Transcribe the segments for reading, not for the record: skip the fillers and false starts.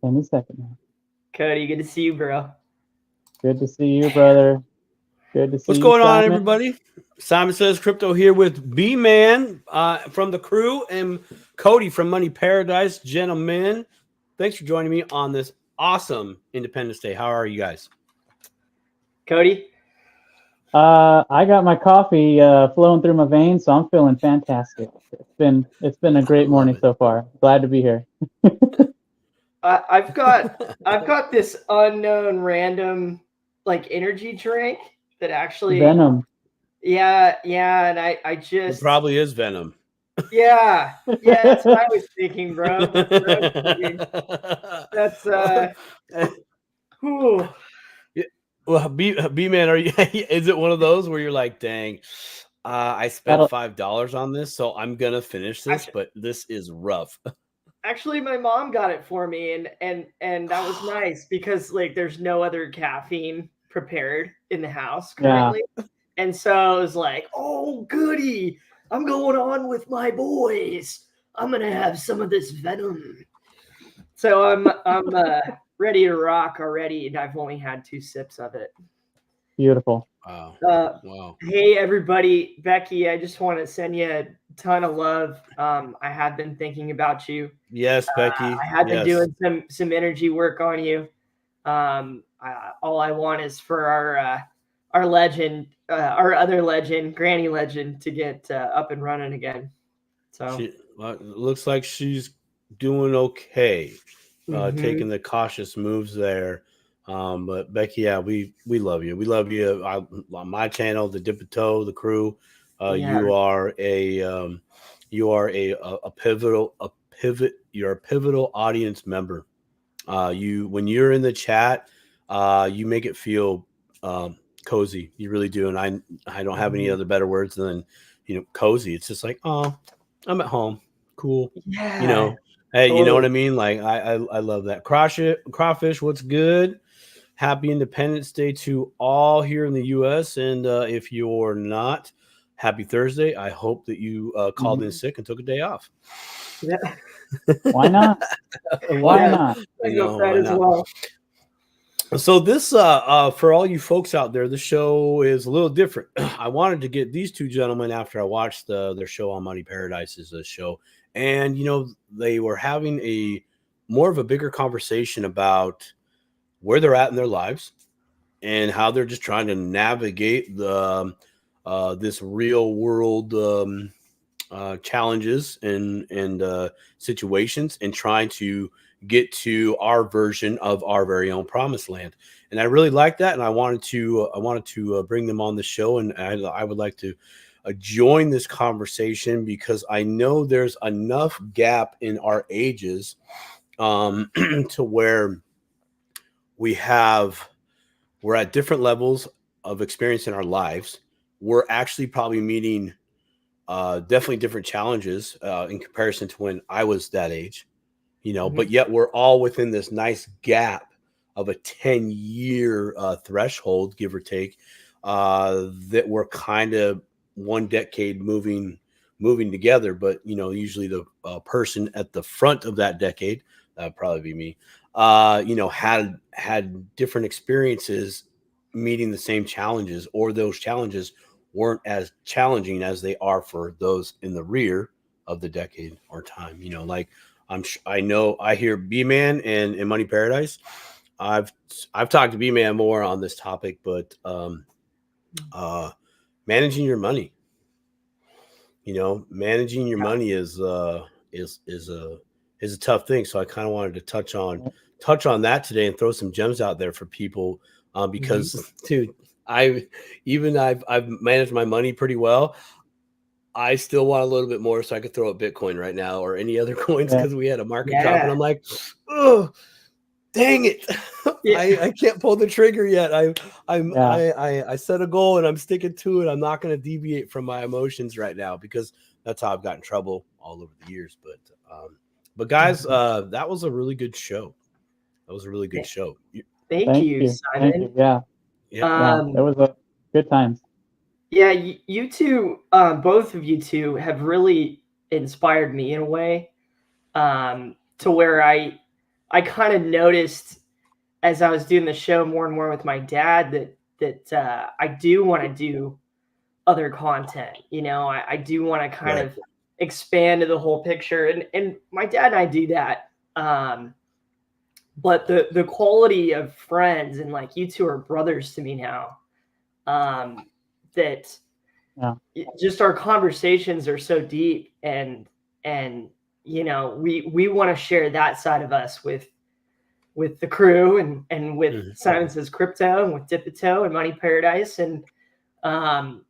Any second now. Cody, good to see you, bro. Good to see you, brother. Good to see What's you, going on, Simon. everybody? Simon Says Crypto here with Bman from the crew and Cody from Money Paradise. Gentlemen, thanks for joining me on this awesome Independence Day. How are you guys? Cody? I got my coffee flowing through my veins, so I'm feeling fantastic. It's been a great morning so far. Glad to be here. I've got this unknown random like energy drink that actually Venom. Yeah, and I It just probably is Venom. yeah, that's what I was thinking, bro. That's what I was thinking. That's whew. Well, B-Man, are you? Is it one of those where you're like, dang, I spent $5 on this, so I'm gonna finish this, but this is rough. Actually, my mom got it for me, and that was nice because like there's no other caffeine prepared in the house currently, and so it was like, oh goody, I'm going on with my boys. I'm gonna have some of this Venom. So I'm ready to rock already, and I've only had 2 sips of it. Beautiful. Wow. Hey everybody, Becky, I just want to send you a ton of love. I have been thinking about you. Yes, Becky. I have been doing some energy work on you. All I want is for our legend, our other legend, Granny Legend, to get up and running again. So it looks like she's doing okay, taking the cautious moves there. But Becky, yeah, we love you. We love you. On my channel, the Dip Toe, the crew. You are a pivotal You're a pivotal audience member. When you're in the chat, you make it feel cozy. You really do, and I don't have any other better words than cozy. It's just like, oh, I'm at home, cool. Yeah, hey, you know what I mean? Like I love that. Crawfish, what's good? Happy Independence Day to all here in the U.S. And if you're not, happy Thursday. I hope that you called in sick and took a day off. Yeah. Why not? Why not? I hope that as well. So this, for all you folks out there, the show is a little different. I wanted to get these two gentlemen after I watched their show on Money Paradise's show, and they were having a more of a bigger conversation about where they're at in their lives and how they're just trying to navigate the this real world challenges and situations, and trying to get to our version of our very own promised land. And I really like that, and I wanted to bring them on the show, and I would like to join this conversation because I know there's enough gap in our ages to where we're at different levels of experience in our lives. We're actually probably meeting definitely different challenges in comparison to when I was that age, but yet we're all within this nice gap of a 10-year threshold, give or take, that we're kind of one decade moving together. But, usually the person at the front of that decade, that'd probably be me, had different experiences meeting the same challenges, or those challenges weren't as challenging as they are for those in the rear of the decade or time. Like I hear B-Man and Money Paradise. I've talked to B-Man more on this topic, but managing your money, managing your money is a tough thing. So I kind of wanted to touch on that today and throw some gems out there for people, because dude, I've managed my money pretty well. I still want a little bit more so I could throw up Bitcoin right now or any other coins, because we had a market drop, and I'm like, oh, dang it. I can't pull the trigger yet. I set a goal and I'm sticking to it. I'm not going to deviate from my emotions right now, because that's how I've gotten in trouble all over the years. But guys, that was a really good show. Thank Thank you, Simon. Thank you. Yeah. That was a good times. Yeah, you two, both of you two have really inspired me in a way, to where I I kind of noticed as I was doing the show more and more with my dad that I do want to do other content. You know, I do want to kind of expand to the whole picture, and my dad and I do that. But the quality of friends, and like you two are brothers to me now, that just our conversations are so deep, and you know, we want to share that side of us with the crew, and with Simon Says Crypto, and with Dipito and Money Paradise, and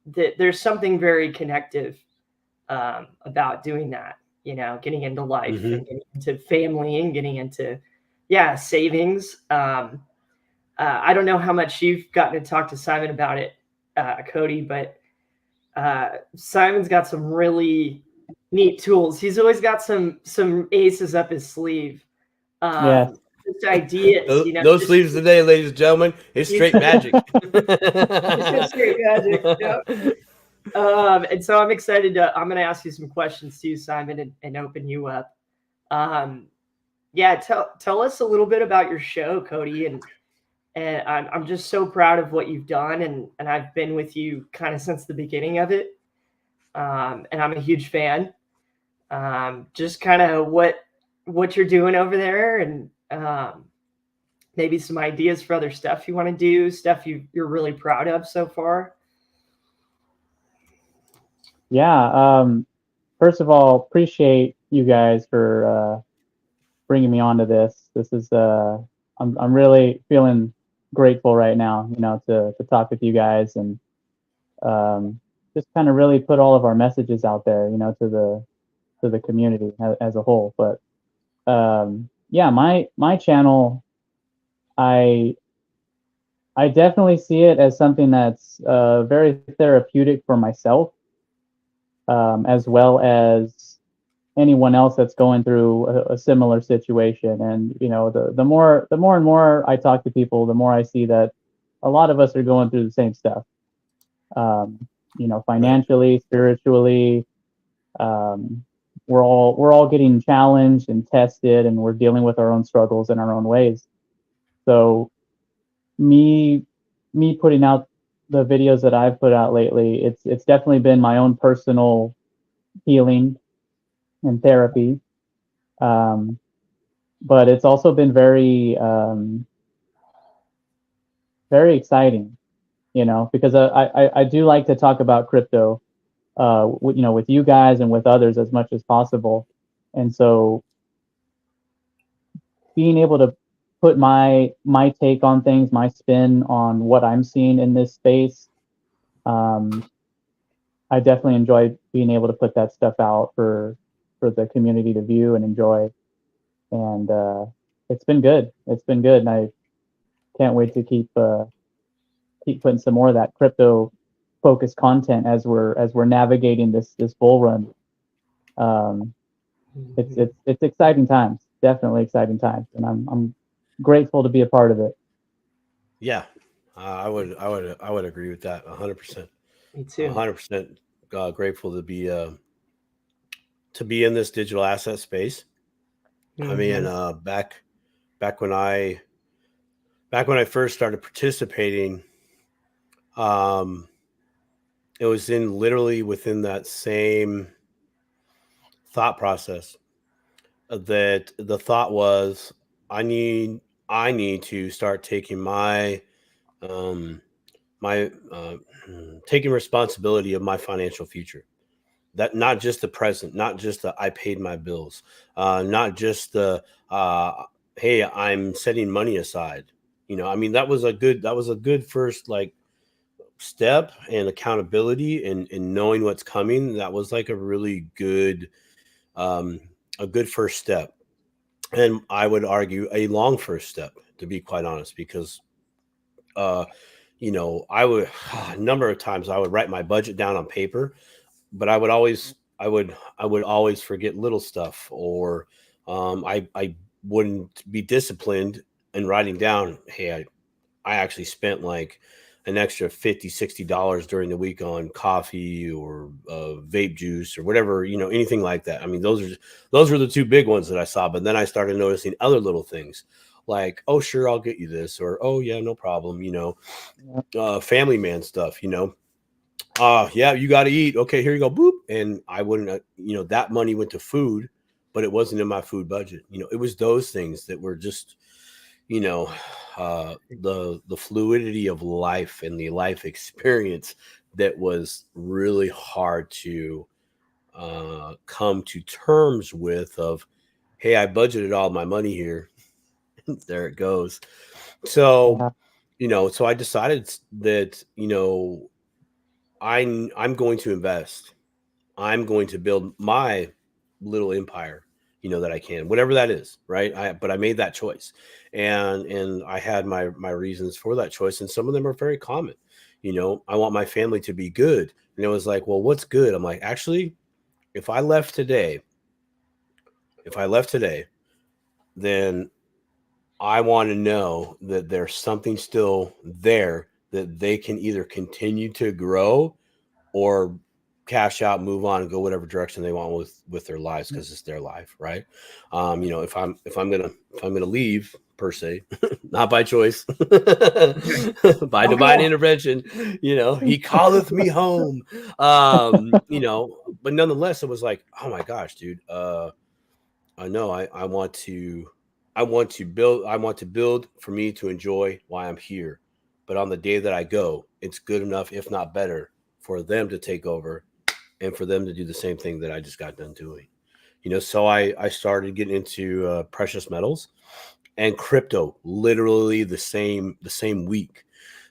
there's something very connective about doing that, you know, getting into life and getting into family and getting into savings. I don't know how much you've gotten to talk to Simon about it, Cody, but Simon's got some really neat tools. He's always got some aces up his sleeve. Just ideas, you know. Those sleeves today, ladies and gentlemen, it's straight magic. It's straight magic. Yep. And so I'm excited I'm going to ask you some questions too, Simon, and open you up. Tell us a little bit about your show, Cody, and I'm just so proud of what you've done, and I've been with you kind of since the beginning of it, and I'm a huge fan. Just kind of what you're doing over there, and maybe some ideas for other stuff you want to do, stuff you're really proud of so far. Yeah. First of all, appreciate you guys for bringing me onto this. This is I'm really feeling grateful right now, you know, to talk with you guys, and just kind of really put all of our messages out there, you know, to the community as a whole. But my channel, I definitely see it as something that's very therapeutic for myself, as well as anyone else that's going through a similar situation. And you know, the more and more I talk to people, the more I see that a lot of us are going through the same stuff. You know, financially, spiritually, we're all getting challenged and tested, and we're dealing with our own struggles in our own ways. So me putting out the videos that I've put out lately, it's definitely been my own personal healing and therapy. But it's also been very very exciting, you know, because I do like to talk about crypto, you know, with you guys and with others as much as possible. And so being able to put my take on things, my spin on what I'm seeing in this space, I definitely enjoy being able to put that stuff out for the community to view and enjoy. And it's been good. It's been good, and I can't wait to keep putting some more of that crypto focused content as we're navigating this bull run. It's exciting times, definitely exciting times, and I'm grateful to be a part of it. Yeah, I would agree with that 100%. Me too. 100% grateful to be in this digital asset space. I mean, back when I first started participating, it was literally within that same thought process that the thought was, I need to start taking my taking responsibility of my financial future. That not just the present, not just the I paid my bills, not just the hey, I'm setting money aside. You know, I mean, that was a good first like step, and accountability, and knowing what's coming. That was like a really good first step, and I would argue a long first step, to be quite honest, because you know, I would a number of times I would write my budget down on paper, but I would always forget little stuff, or I wouldn't be disciplined in writing down, hey, I actually spent like an extra $50, $60 during the week on coffee or vape juice or whatever, anything like that. I mean, those were the two big ones that I saw. But then I started noticing other little things like, oh, sure, I'll get you this, or oh yeah, no problem. Family man stuff. Yeah, you got to eat. Okay, here you go. Boop. And I wouldn't, that money went to food, but it wasn't in my food budget. It was those things that were just, the fluidity of life and the life experience that was really hard to come to terms with. Of, hey, I budgeted all my money here. There it goes. So, so I decided that, I'm going to invest. I'm going to build my little empire, that I can, whatever that is, right? But I made that choice, and I had my reasons for that choice, and some of them are very common. I want my family to be good, and it was like, well, what's good? I'm like, actually, if I left today, then I want to know that there's something still there that they can either continue to grow or cash out, move on, and go whatever direction they want with their lives, because it's their life, right? If I'm gonna leave, per se, not by choice, by divine intervention, he calleth me home. But nonetheless, it was like, oh my gosh, dude, I know I want to build for me to enjoy while I'm here. But on the day that I go, it's good enough, if not better, for them to take over and for them to do the same thing that I just got done doing. So I started getting into precious metals and crypto literally the same week,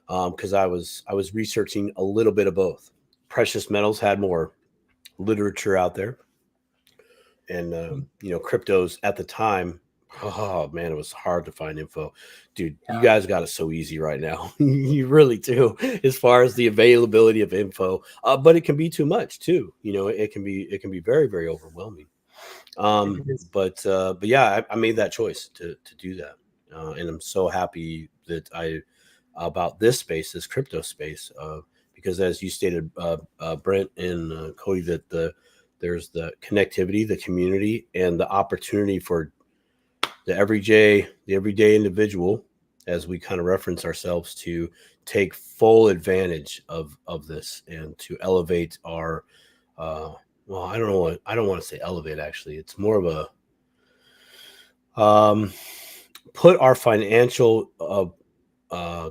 because I was researching a little bit of both. Precious metals had more literature out there, and cryptos at the time, oh man, it was hard to find info. Dude, you guys got it so easy right now. You really do, as far as the availability of info. But it can be too much too. It can be very, very overwhelming. But yeah, I made that choice to do that, and I'm so happy that about this space, this crypto space, because as you stated, Brent and Cody, that there's the connectivity, the community, and the opportunity for the everyday individual, as we kind of reference ourselves, to take full advantage of this and to elevate our well, I don't want to say elevate, actually. It's more of a put our financial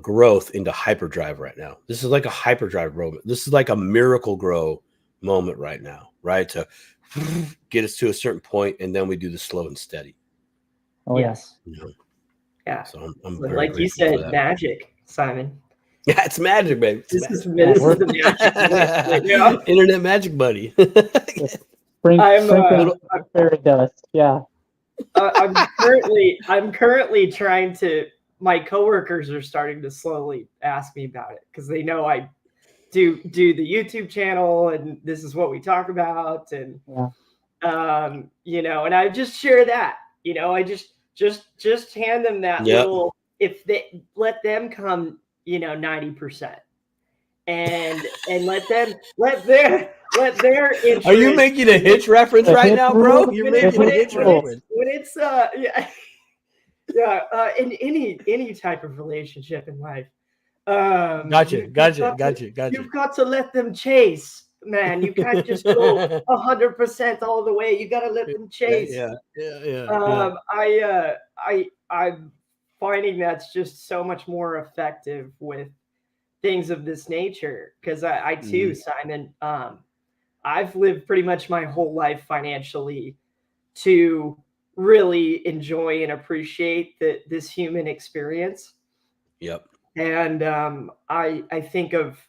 growth into hyperdrive right now. This is like a hyperdrive moment. This is like a miracle grow moment right now, right? To get us to a certain point, and then we do the slow and steady. Oh yes. yeah. So I'm very like you said, magic, Simon. Yeah, it's magic, baby. This is the magic. Right now. Internet magic, buddy. Sprinkle fairy dust. Yeah. I'm currently trying to. My coworkers are starting to slowly ask me about it because they know I do the YouTube channel, and this is what we talk about, and and I just share that. I just hand them that little. If they let them come, 90%, and let their interest. Are you making a Hitch reference right now, bro? You're making a Hitch reference. When it's in any type of relationship in life. Gotcha. You've got to let them chase, man. You can't just go 100% all the way. You got to let them chase. I'm finding that's just so much more effective with things of this nature, because I too, Simon, I've lived pretty much my whole life financially to really enjoy and appreciate this human experience. Yep. And I think of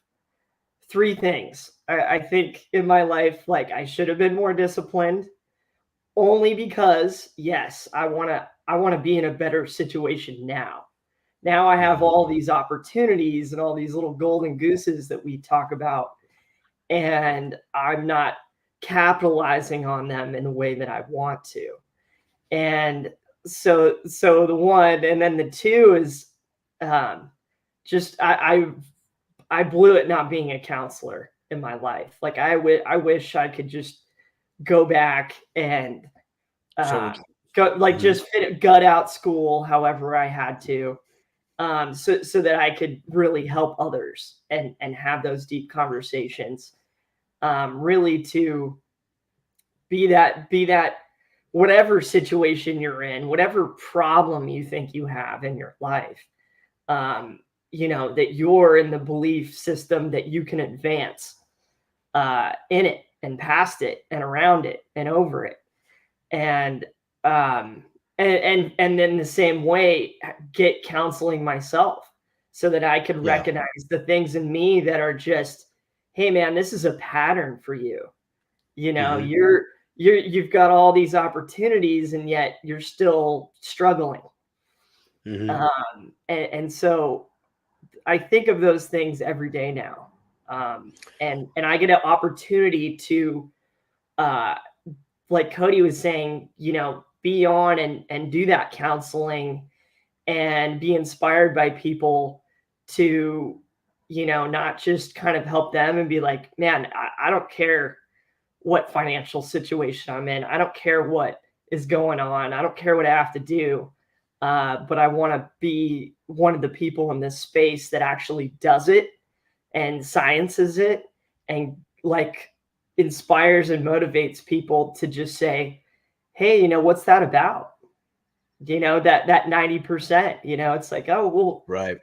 three things. I think in my life, like, I should have been more disciplined, only because, yes, I want to be in a better situation now. Now I have all these opportunities and all these little golden gooses that we talk about, and I'm not capitalizing on them in the way that I want to. And so the one, and then the two is just I've I blew it not being a counselor in my life. Like I wish I could just go back and go like just gut out school however I had to, so that I could really help others and have those deep conversations, really to be that whatever situation you're in, whatever problem you think you have in your life, that you're in the belief system that you can advance in it and past it and around it and over it. And and then the same way get counseling myself so that I could recognize the things in me that are just, hey man, this is a pattern for you. You've got all these opportunities and yet you're still struggling. And so I think of those things every day now. And I get an opportunity to, like Cody was saying, be on and do that counseling and be inspired by people to, not just kind of help them and be like, man, I don't care what financial situation I'm in. I don't care what is going on. I don't care what I have to do. But I want to be one of the people in this space that actually does it and sciences it and like inspires and motivates people to just say, hey, what's that about? That 90%, it's like, oh, well, right.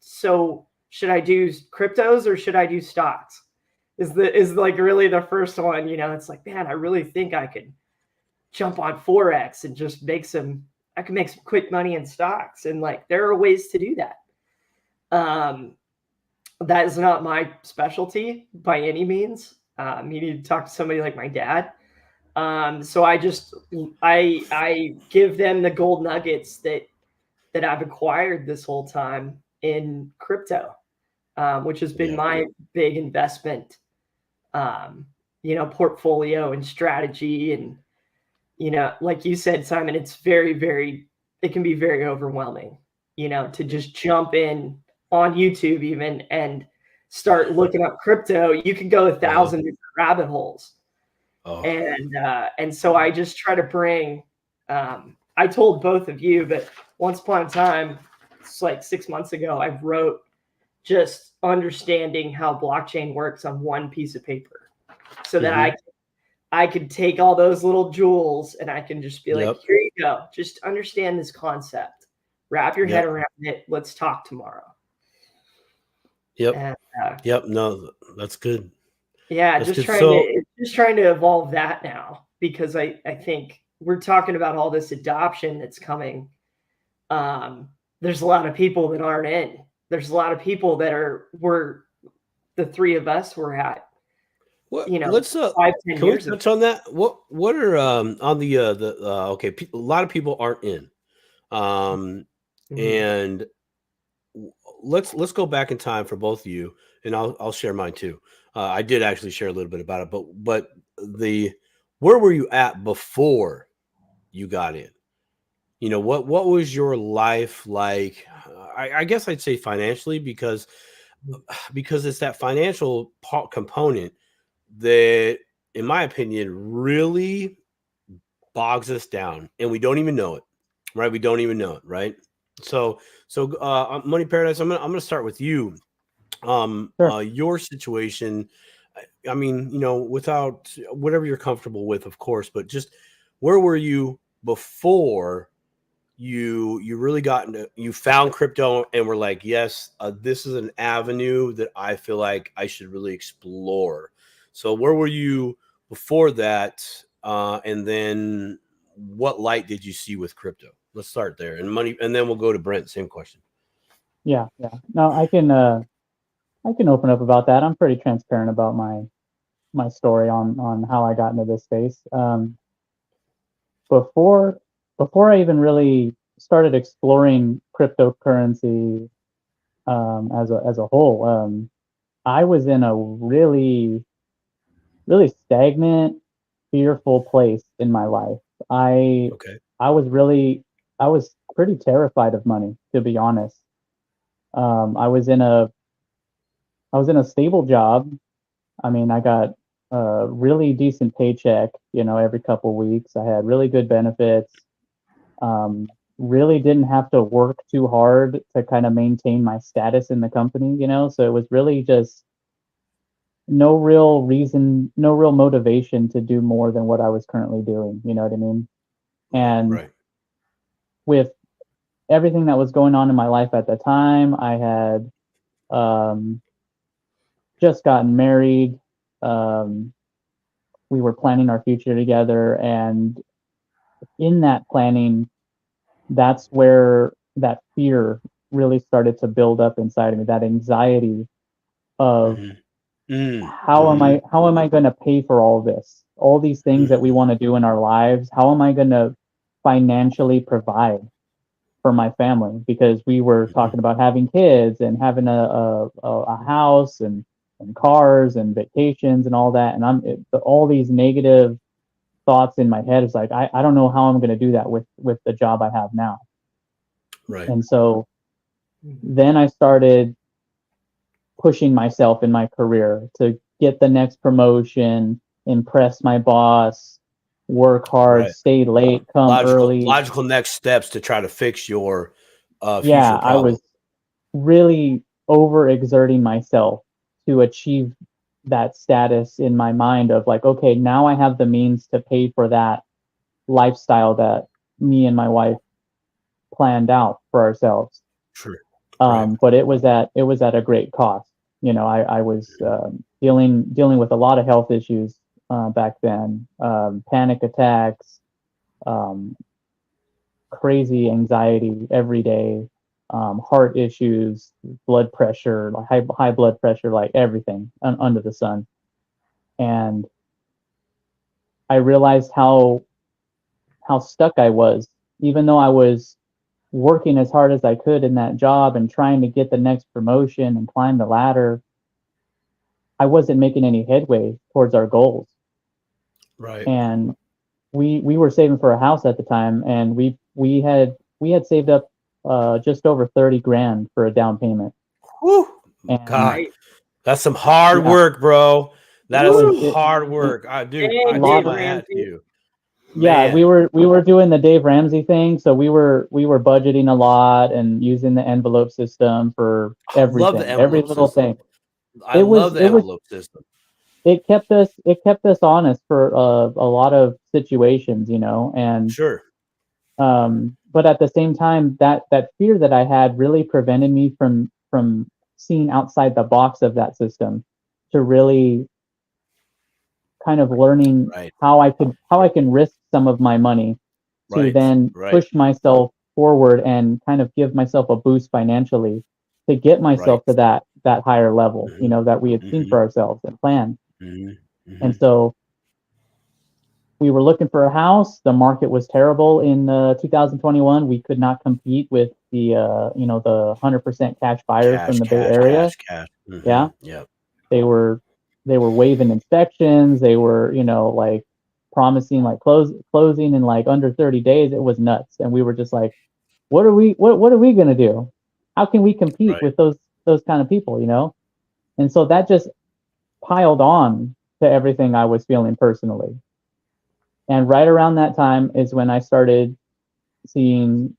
So should I do cryptos or should I do stocks? Is like really the first one, it's like, man, I really think I could jump on Forex and just I can make some quick money in stocks. And like, there are ways to do that. That is not my specialty by any means. You need to talk to somebody like my dad. So I give them the gold nuggets that I've acquired this whole time in crypto, which has been my big investment, portfolio and strategy. And, like you said, Simon, it's it can be very overwhelming, to just jump in on YouTube even and start looking up crypto. You can go 1,000 different rabbit holes. And so I just try to bring, I told both of you, but once upon a time, it's like 6 months ago, I wrote just understanding how blockchain works on one piece of paper so that I could take all those little jewels and I can just be like, here you go. Just understand this concept, wrap your head around it. Let's talk tomorrow. And, no, that's good. Yeah. That's just trying to evolve that now, because I think we're talking about all this adoption that's coming. There's a lot of people that aren't in. There's a lot of people that were the three of us were at. Let's 5-10 can years we touch on that? What are on the okay? A lot of people aren't in, and let's go back in time for both of you, and I'll share mine too. I did actually share a little bit about it, but where were you at before you got in? What was your life like? I guess I'd say financially, because it's that financial component that, in my opinion, really bogs us down, and we don't even know it, right? We don't even know it, right? So Money Paradise, I'm gonna start with you. Sure. Your situation, I mean, without whatever you're comfortable with, of course, but just where were you before you really you found crypto and were like, yes, this is an avenue that I feel like I should really explore. So where were you before that? And then what light did you see with crypto? Let's start there, and then we'll go to Brent. Same question. Yeah. No, I can open up about that. I'm pretty transparent about my story on how I got into this space. Before I even really started exploring cryptocurrency as a whole, I was in a really stagnant, fearful place in my life. I was pretty terrified of money, to be honest. I was in a a stable job. I mean, I got a really decent paycheck, every couple of weeks. I had really good benefits. Really didn't have to work too hard to kind of maintain my status in the company, so it was really just no real reason, no real motivation to do more than what I was currently doing, you know what I mean? And Right. with everything that was going on in my life at the time, I had um, just gotten married. Um, we were planning our future together, and in that planning, that's where that fear really started to build up inside of me, that anxiety of how am I going to pay for all this, all these things that we want to do in our lives? How am I going to financially provide for my family? Because we were talking about having kids and having a house and cars and vacations and all that, and all these negative thoughts in my head is like, I don't know how I'm going to do that with the job I have now. Right. And so then I started pushing myself in my career to get the next promotion, impress my boss, work hard, Right. stay late, come early. Logical next steps to try to fix your Yeah, future I problem. was really overexerting myself to achieve that status in my mind of like, okay, now I have the means to pay for that lifestyle that me and my wife planned out for ourselves. Sure. Right. But it was at a great cost. I was dealing with a lot of health issues back then, panic attacks, um, crazy anxiety every day, heart issues, blood pressure, like high blood pressure, like everything under the sun. And I realized how stuck I was, even though I was working as hard as I could in that job and trying to get the next promotion and climb the ladder. I wasn't making any headway towards our goals. Right. And we were saving for a house at the time, and we had saved up just over 30 grand for a down payment. Whew. And God, that's some hard work, bro. That is some hard work. I do. I tip my hat to you. Yeah, Man. we were doing the Dave Ramsey thing, so we were budgeting a lot and using the envelope system for everything, every little thing. I love the envelope system. It kept us honest for a lot of situations, and sure. But at the same time, that fear that I had really prevented me from seeing outside the box of that system to really kind of learning how I can risk some of my money to then push myself forward and kind of give myself a boost financially to get myself to that higher level, that we had seen for ourselves and planned. And so we were looking for a house. The market was terrible in 2021. We could not compete with the the 100% cash buyers from the Bay Area. Yeah. Yep. They were waiving inspections. They were, like promising like closing in like under 30 days. It was nuts. And we were just like, what are we going to do? How can we compete with those kind of people, And so that just piled on to everything I was feeling personally. And right around that time is when I started seeing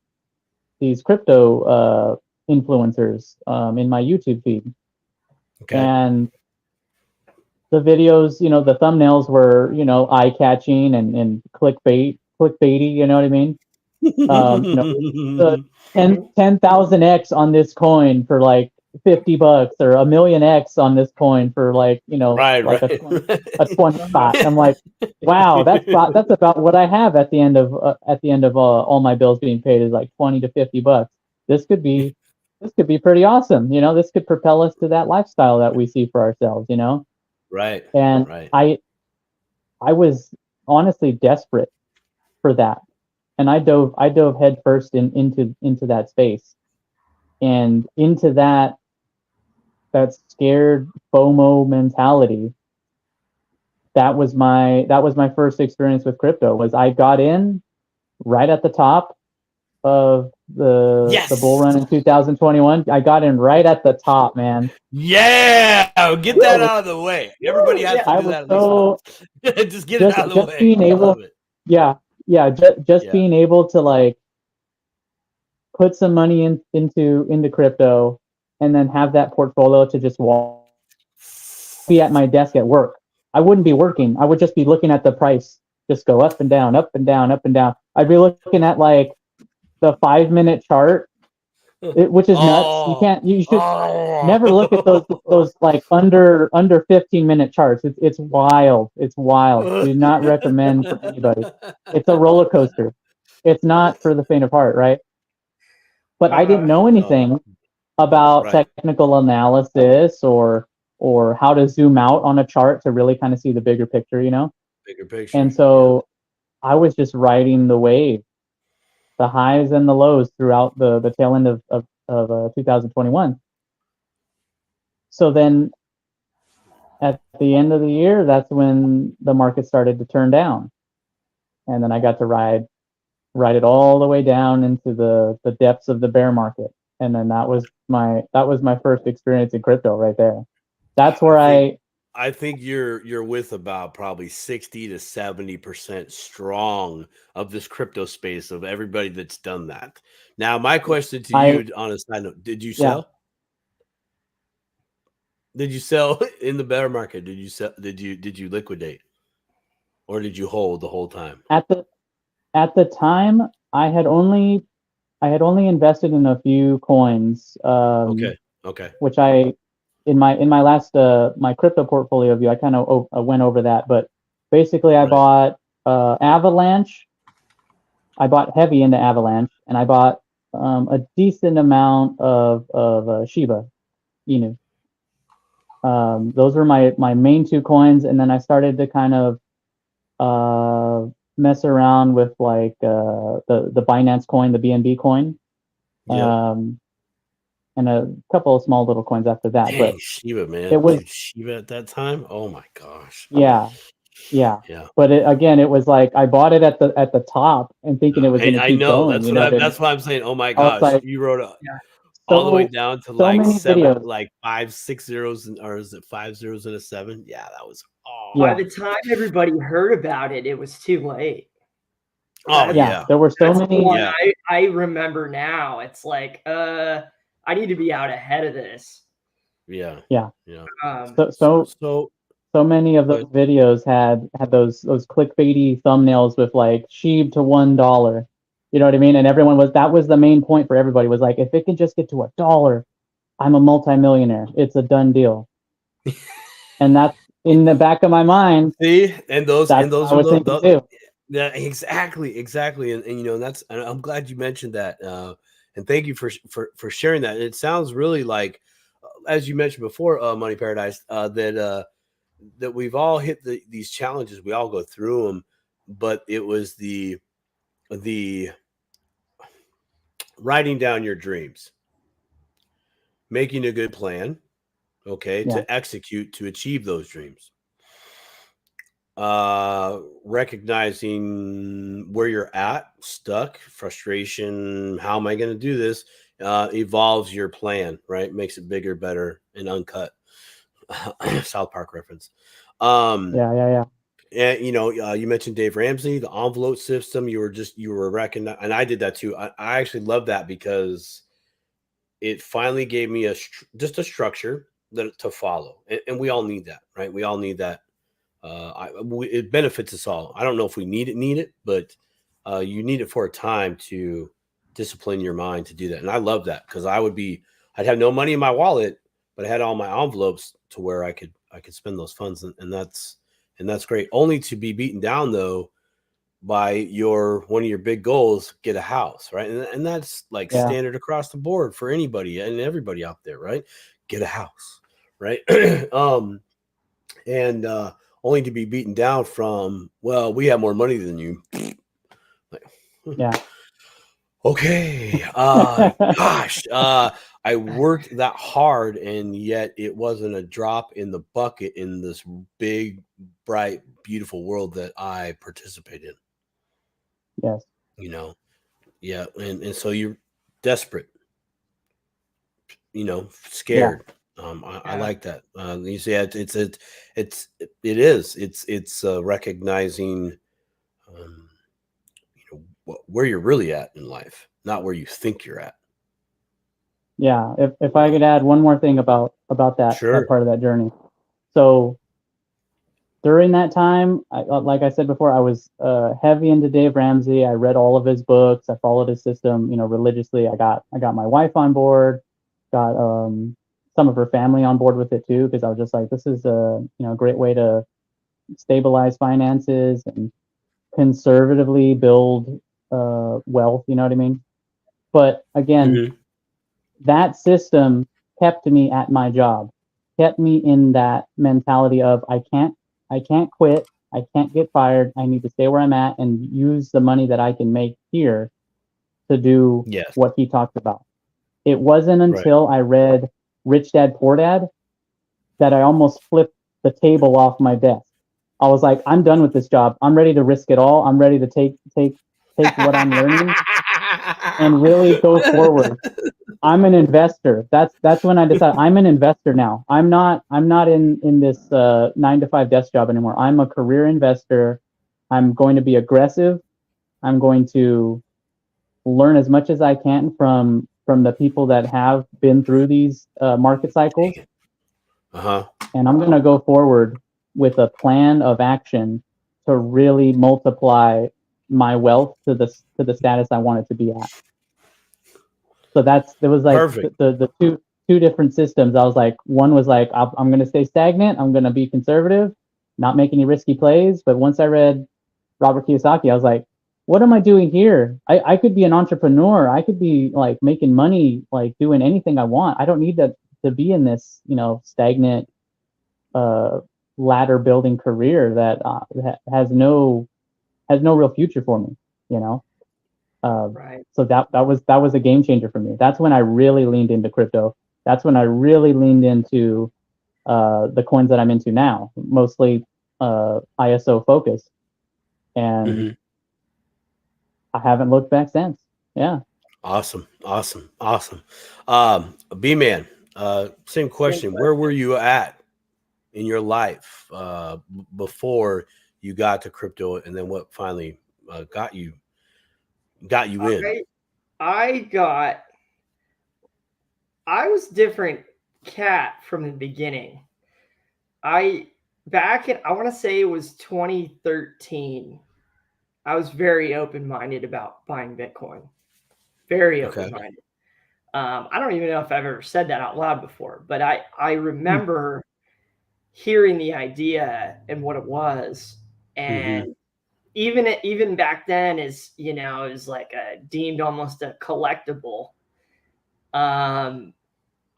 these crypto influencers in my YouTube feed. Okay. And the videos, the thumbnails were, eye-catching and clickbaity, you know what I mean? The 10,000x on this coin for like $50 or $1 million X on this coin for like, a 20 spot. I'm like, wow, that's about what I have at the end of all my bills being paid is like 20 to $50. This could be pretty awesome. This could propel us to that lifestyle that we see for ourselves, Right. And I was honestly desperate for that. And I dove headfirst into that space and into that scared FOMO mentality. That was my first experience with crypto. Was I got in right at the top of the bull run in 2021. I got in right at the top, man. Yeah, get that out of the way. Everybody has to do that at least once. Just get it out of the way. Being able, just being able to like put some money into crypto and then have that portfolio to just be at my desk at work. I wouldn't be working. I would just be looking at the price just go up and down, up and down, up and down. I'd be looking at like the 5-minute chart, which is nuts. You should never look at those like under 15-minute charts. It's wild. It's wild. Do not recommend for anybody. It's a roller coaster. It's not for the faint of heart, right? But I didn't know anything about technical analysis or how to zoom out on a chart to really kind of see the bigger picture, Bigger picture. And so I was just riding the wave, the highs and the lows throughout the tail end of 2021. So then at the end of the year, that's when the market started to turn down. And then I got to ride it all the way down into the depths of the bear market. And then that was my first experience in crypto right there. That's where I think you're with about probably 60 to 70% strong of this crypto space of everybody that's done that. Now, my question to you on a side note, did you sell? Did you sell in the bear market? Did you sell? Did you liquidate? Or did you hold the whole time? At the time, I had only invested in a few coins. Okay. Which in my last my crypto portfolio view, I kind of went over that. But basically, I bought Avalanche. I bought heavy into Avalanche, and I bought a decent amount of Shiba Inu. Those were my main two coins, and then I started to kind of mess around with like the Binance coin, the BNB coin, and a couple of small little coins after that. Dang, but Shiba, man, it was Shiba at that time. Oh my gosh. Yeah. But it was like I bought it at the top and thinking it was going to keep going. That's why I'm saying. Oh my gosh, like, you wrote all the way down to like seven, like 5, 6 zeros, or is it 5 zeros and a 7? Yeah, that was. By the time everybody heard about it, it was too late. There were so many. I remember now. It's like, I need to be out ahead of this. So many of those videos had those clickbaity thumbnails with like Sheeb to $1. You know what I mean? And that was the main point for everybody, was like, if it can just get to $1, I'm a multimillionaire. It's a done deal. And that's in the back of my mind. See, and those I was thinking too. Yeah, exactly. And I'm glad you mentioned that. And thank you for sharing that. It sounds really like, as you mentioned before, Money Paradise, that we've all hit these challenges. We all go through them, but it was the writing down your dreams, making a good plan, to execute, to achieve those dreams. Recognizing where you're at, stuck, frustration, how am I going to do this, evolves your plan, right? Makes it bigger, better, and uncut. South Park reference. Yeah. And you mentioned Dave Ramsey, the envelope system. You were recognized, and I did that too. I actually love that because it finally gave me just a structure to follow, and we all need that, right? We all need that. It benefits us all. I don't know if we need it, but you need it for a time to discipline your mind to do that. And I love that, because I'd have no money in my wallet, but I had all my envelopes to where I could spend those funds, and that's great. Only to be beaten down though by one of your big goals, get a house, right? And that's like standard across the board for anybody and everybody out there, right? Get a house, right? And only to be beaten down from, well, we have more money than you. Okay. Gosh, I worked that hard, and yet it wasn't a drop in the bucket in this big, bright, beautiful world that I participate in. Yes. Yeah. And so you're desperate, Yeah. scared. I like that. You see, it's recognizing, um, where you're really at in life, not where you think you're at. Yeah. If I could add one more thing about that Sure. part of that journey. So during that time, like I said before, I was heavy into Dave Ramsey. I read all of his books. I followed his system, religiously. I got my wife on board, got some of her family on board with it too, because I was just like, this is a great way to stabilize finances and conservatively build wealth. You know what I mean? But again, Hmm. that system kept me at my job, kept me in that mentality of I can't quit, I can't get fired, I need to stay where I'm at and use the money that I can make here to do Yes. what he talked about. It wasn't Right. until I read Rich Dad Poor Dad that I almost flipped the table off my desk. I was like, I'm done with this job. I'm ready to risk it all. I'm ready to take what I'm learning and really go forward. I'm an investor. That's when I decided I'm an investor now. I'm not in this 9 to 5 desk job anymore. I'm a career investor. I'm going to be aggressive. I'm going to learn as much as I can from the people that have been through these market cycles, Uh-huh. and I'm going to go forward with a plan of action to really multiply my wealth to the status I want it to be at. So there was like Perfect. the two different systems. I was like, one was like, I'm going to stay stagnant. I'm going to be conservative, not make any risky plays. But once I read Robert Kiyosaki, I was like, what am I doing here? I could be an entrepreneur. I could be like making money, like doing anything I want. I don't need to be in this, stagnant uh, ladder building career that has no real future for me, you know. Uh, Right. so that was a game changer for me. That's when I really leaned into crypto. That's when I really leaned into the coins that I'm into now, mostly ISO focused, and Hmm. I haven't looked back since. Yeah. Awesome. Awesome. Awesome. B-Man, same Same question. Where were question. you at in your life before you got to crypto, and then what finally got you in? I I got I was different cat from the beginning. I back in I want to say it was 2013. I was very open minded about buying Bitcoin. Very open Okay. minded. I don't even know if I've ever said that out loud before, but I Hmm. remember hearing the idea and what it was, Hmm. and even back then, is is like a deemed almost a collectible. Um,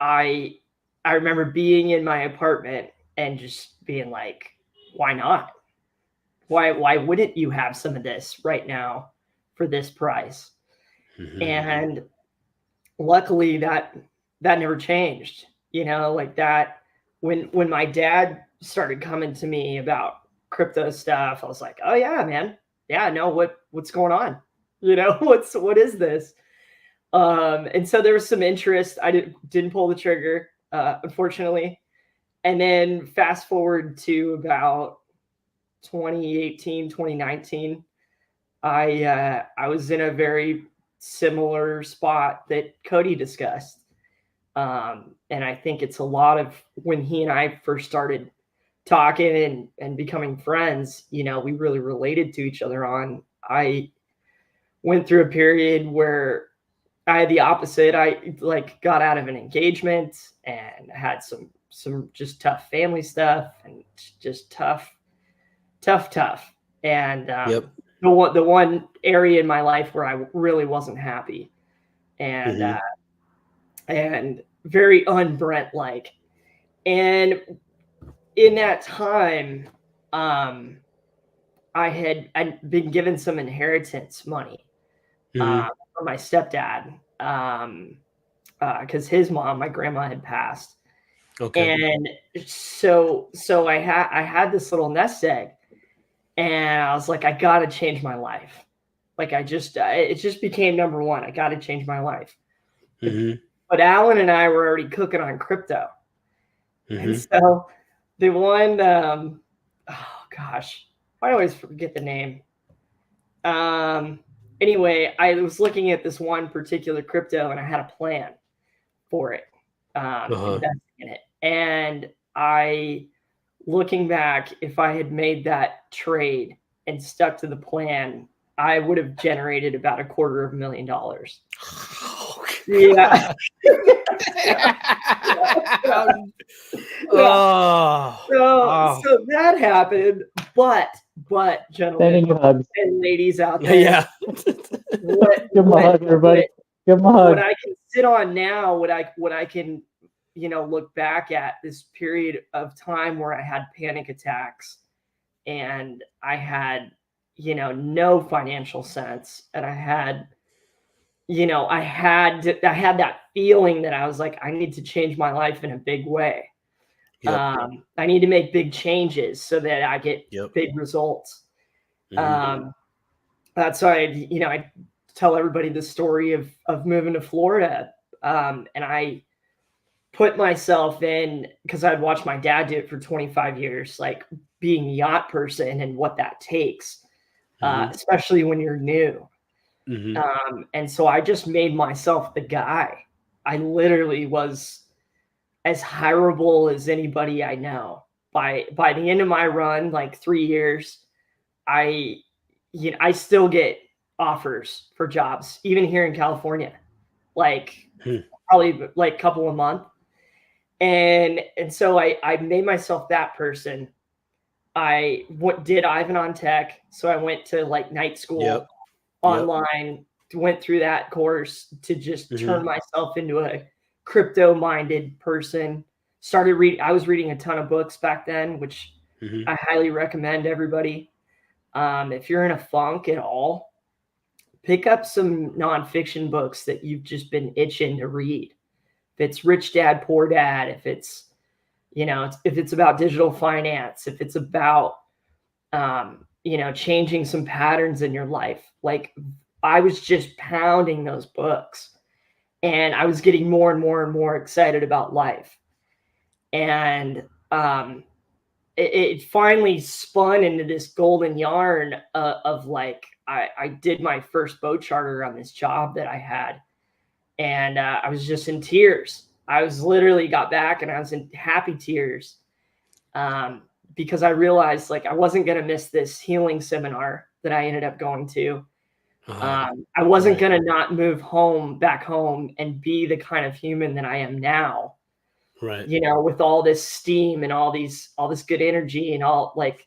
I I remember being in my apartment and just being like, why not? Why wouldn't you have some of this right now for this price? Hmm. And luckily that never changed. Like that when my dad started coming to me about crypto stuff, I was like, oh yeah, man. Yeah, no, what's going on? What is this? And so there was some interest. I didn't pull the trigger, unfortunately. And then fast forward to about 2018, 2019, I was in a very similar spot that Cody discussed. And I think it's a lot of when he and I first started talking and becoming friends, we really related to each other on. I went through a period where I had the opposite. I like got out of an engagement and had some just tough family stuff and just tough. And Yep. the one area in my life where I really wasn't happy, and Hmm. and very unbrent like. And in that time, um, I'd been given some inheritance money Hmm. from my stepdad, because his mom, my grandma, had passed. Okay. And so I had this little nest egg, and I was like, I gotta change my life. Like it just became number one. I got to change my life. Mm-hmm. But Alan and I were already cooking on crypto. Mm-hmm. And so the one, oh gosh, I always forget the name. Anyway, I was looking at this one particular crypto and I had a plan for it, investing in it. And looking back, if I had made that trade and stuck to the plan, I would have generated about $250,000. Oh, yeah. So that happened, but gentlemen and ladies out there, yeah, give them a hug, everybody. Give them a hug. What I can sit on now, what I can, look back at this period of time where I had panic attacks and I had, no financial sense, and I had that feeling that I was like, I need to change my life in a big way. Yep. I need to make big changes so that I get big results. Mm-hmm. That's why I tell everybody the story of moving to Florida, and I put myself in because I'd watched my dad do it for 25 years, like being a yacht person and what that takes, especially when you're new. Mm-hmm. And so I just made myself the guy. I literally was as hireable as anybody I know. By the end of my run, like 3 years, I still get offers for jobs, even here in California, like probably like a couple a month. And so I made myself that person. I did Ivan on Tech. So I went to like night school online, went through that course to just turn myself into a crypto-minded person. I was reading a ton of books back then, which I highly recommend everybody. If you're in a funk at all, pick up some nonfiction books that you've just been itching to read. If it's Rich Dad, Poor Dad, if it's about digital finance, if it's about, changing some patterns in your life. Like I was just pounding those books and I was getting more and more and more excited about life. And it finally spun into this golden yarn of like, I did my first boat charter on this job that I had. And I was just in tears. I was literally got back and I was in happy tears because I realized like I wasn't going to miss this healing seminar that I ended up going to. I wasn't going to not move back home and be the kind of human that I am now. Right. With all this steam and all this good energy and all like,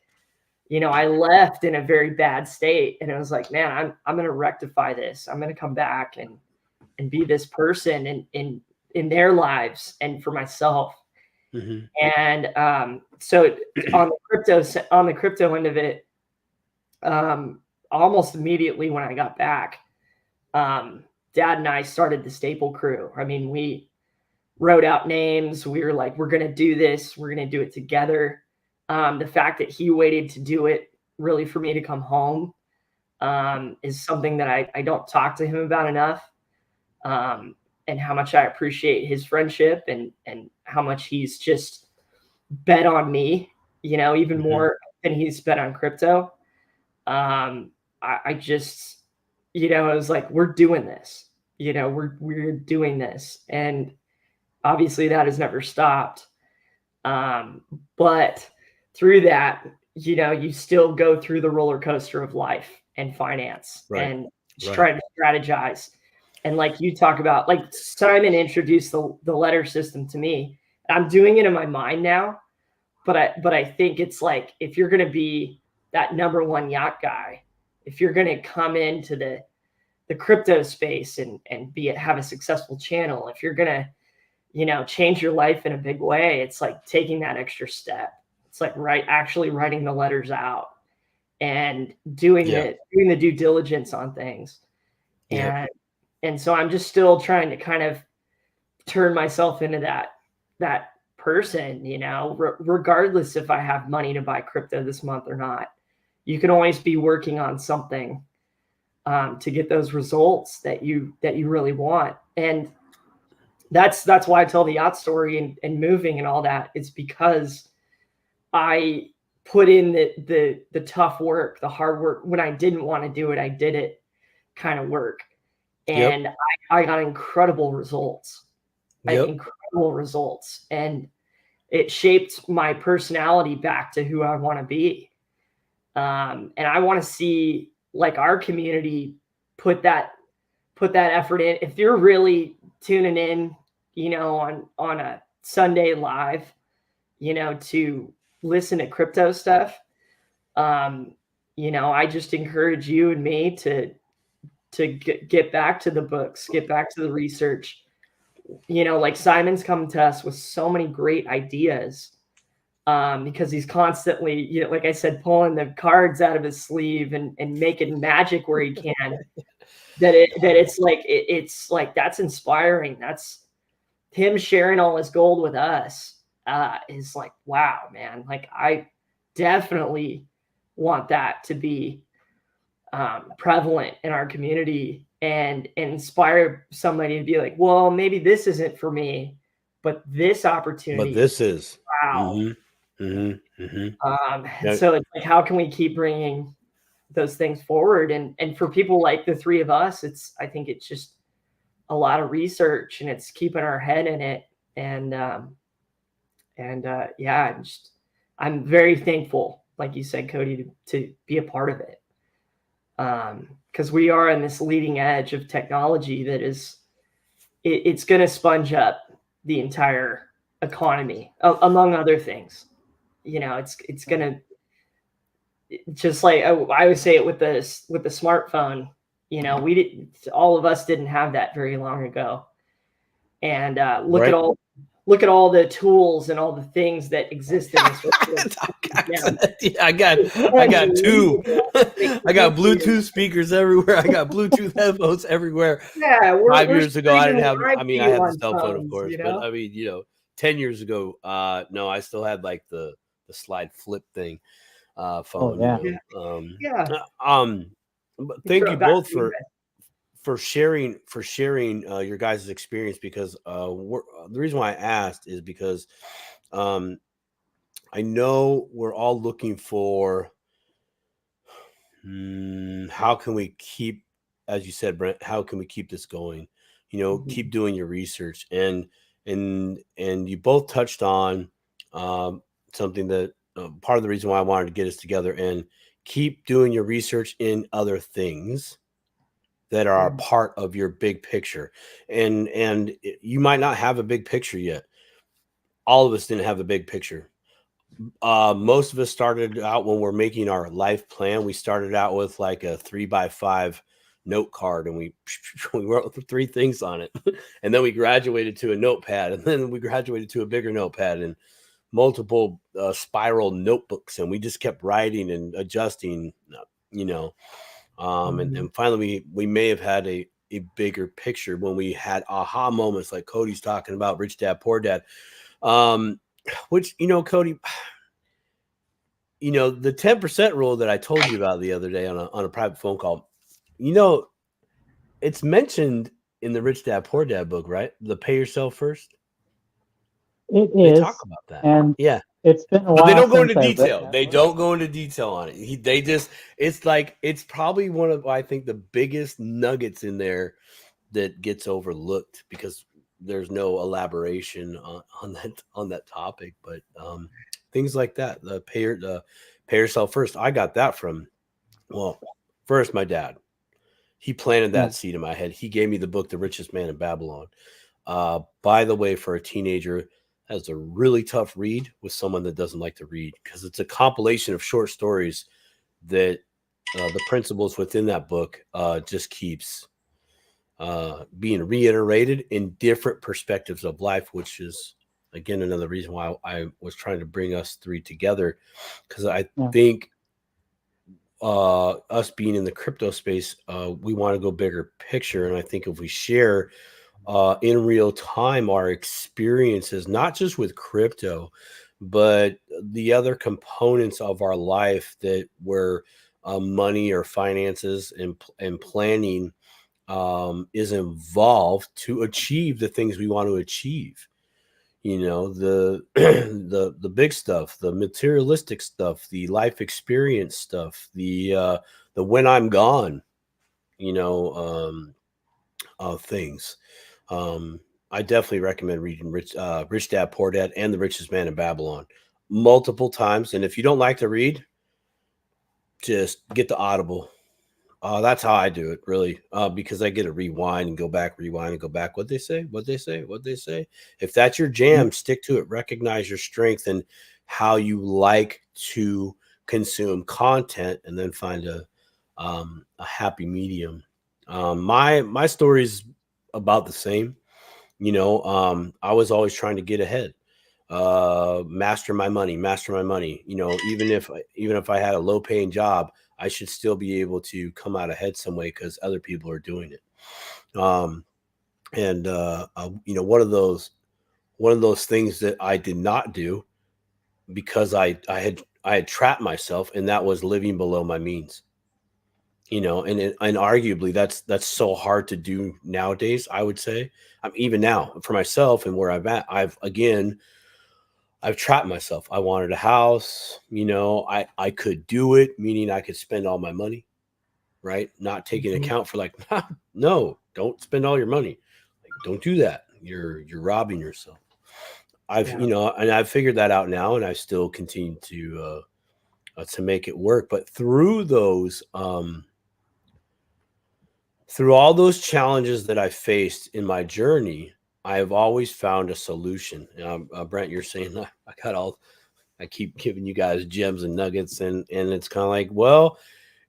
I left in a very bad state and it was like, man, I'm going to rectify this. I'm going to come back and be this person in their lives and for myself. Mm-hmm. And so on the crypto end of it, almost immediately when I got back, Dad and I started the Staple Crew. I mean, we wrote out names. We were like, we're going to do this. We're going to do it together. The fact that he waited to do it really for me to come home is something that I don't talk to him about enough. And how much I appreciate his friendship and how much he's just bet on me, even more than he's bet on crypto. I just, I was like, we're doing this, we're doing this. And obviously that has never stopped. But through that, you still go through the roller coaster of life and finance and try to strategize. And like you talk about, like Simon introduced the letter system to me. I'm doing it in my mind now, but I think it's like, if you're going to be that number one yacht guy, if you're going to come into the crypto space and have a successful channel, if you're going to, change your life in a big way, it's like taking that extra step. It's like actually writing the letters out and doing the due diligence on things. And so I'm just still trying to kind of turn myself into that person, regardless if I have money to buy crypto this month or not. You can always be working on something to get those results that you really want. And that's why I tell the yacht story and moving and all that. It's because I put in the tough work, the hard work. When I didn't want to do it, I did it kind of work. And Yep. I got incredible results. Yep. Incredible results. And it shaped my personality back to who I want to be. And I want to see like our community put that effort in. If you're really tuning in, on a Sunday live, to listen to crypto stuff, I just encourage you and me to get back to the books, get back to the research. Like Simon's come to us with so many great ideas, because he's constantly, like I said, pulling the cards out of his sleeve and making magic where he can. It's like that's inspiring. That's him sharing all his gold with us. Is like, wow, man. Like I definitely want that to be prevalent in our community and inspire somebody to be like, well, maybe this isn't for me, but this opportunity. But this is. Wow. Mm-hmm. Mm-hmm. Mm-hmm. So it's like, how can we keep bringing those things forward? And for people like the three of us, I think it's just a lot of research and it's keeping our head in it. And yeah, I'm very thankful, like you said, Cody, to be a part of it. Because we are on this leading edge of technology that it's going to sponge up the entire economy, among other things. It's going to, just like I would say it with the smartphone. All of us didn't have that very long ago. And look Right. at all the tools and all the things that exist in this world. I got two. I got Bluetooth speakers everywhere. I got Bluetooth headphones everywhere. Yeah, 5 years ago, I didn't have. I mean, I had the on cell phone, of phones, course, but I mean, 10 years ago, no, I still had like the slide flip thing, phone. Oh, yeah. But thank you both for sharing your guys' experience, because the reason why I asked is because I know we're all looking for how can we keep, as you said, Brent, how can we keep this going? Keep doing your research, and you both touched on something that part of the reason why I wanted to get us together, and keep doing your research in other things that are a part of your big picture. And you might not have a big picture yet. All of us didn't have a big picture. Most of us started out, when we're making our life plan, we started out with like a 3x5 note card, and we wrote 3 things on it. And then we graduated to a notepad, and then we graduated to a bigger notepad, and multiple spiral notebooks, and we just kept writing and adjusting, and finally we may have had a bigger picture when we had aha moments like Cody's talking about, Rich Dad Poor Dad, which, Cody, the 10% rule that I told you about the other day on a private phone call, it's mentioned in the Rich Dad Poor Dad book, right? The pay yourself first. They talk about that. And yeah, it's been a while. But they don't go into detail. They don't go into detail on it. They just, it's probably one of, I think, the biggest nuggets in there that gets overlooked, because there's no elaboration on that topic. But things like that, the pay yourself first. I got that from, first, my dad. He planted that seed in my head. He gave me the book, The Richest Man in Babylon. By the way, for a teenager, that's a really tough read with someone that doesn't like to read, because it's a compilation of short stories that the principles within that book just keeps being reiterated in different perspectives of life, which is, again, another reason why I was trying to bring us 3 together, because I think us being in the crypto space, we want to go bigger picture. And I think if we share in real time our experiences, not just with crypto, but the other components of our life that we're money or finances and planning is involved to achieve the things we want to achieve. The the big stuff, the materialistic stuff, the life experience stuff, the when I'm gone, you know, things. Um, I definitely recommend reading Rich Dad Poor Dad and The Richest Man in Babylon multiple times. And if you don't like to read, just get the Audible. That's how I do it, really, because I get to rewind and go back, rewind and go back. What they say, what they say, what they say. If that's your jam, stick to it. Recognize your strength and how you like to consume content, and then find a happy medium. My story is about the same. I was always trying to get ahead, master my money, master my money. Even if I had a low paying job, I should still be able to come out ahead some way because other people are doing it. And one of those things that I did not do because I had trapped myself, and that was living below my means. And arguably that's so hard to do nowadays. I would say, even now for myself and where I'm at, I've trapped myself. I wanted a house. I could do it, meaning I could spend all my money, right? Not taking account for like, no, don't spend all your money. Like, don't do that. You're robbing yourself. And I've figured that out now, and I still continue to make it work. But through all those challenges that I faced in my journey, I have always found a solution. Brent, you're saying I keep giving you guys gems and nuggets, and it's kind of like, well,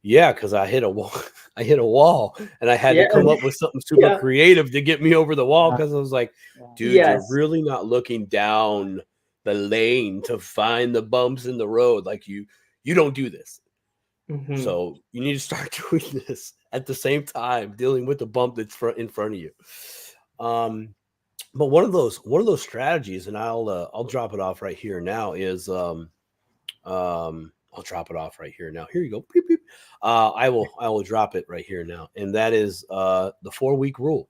yeah, because I hit a wall. I hit a wall, and I had to come up with something super creative to get me over the wall. Because I was like, dude, you're really not looking down the lane to find the bumps in the road. Like you don't do this. So you need to start doing this at the same time, dealing with the bump that's in front of you. But one of those strategies, and I'll drop it off right here now, is I'll drop it off right here now. Here you go. Beep, beep. I will drop it right here now, and that is the 4-week rule,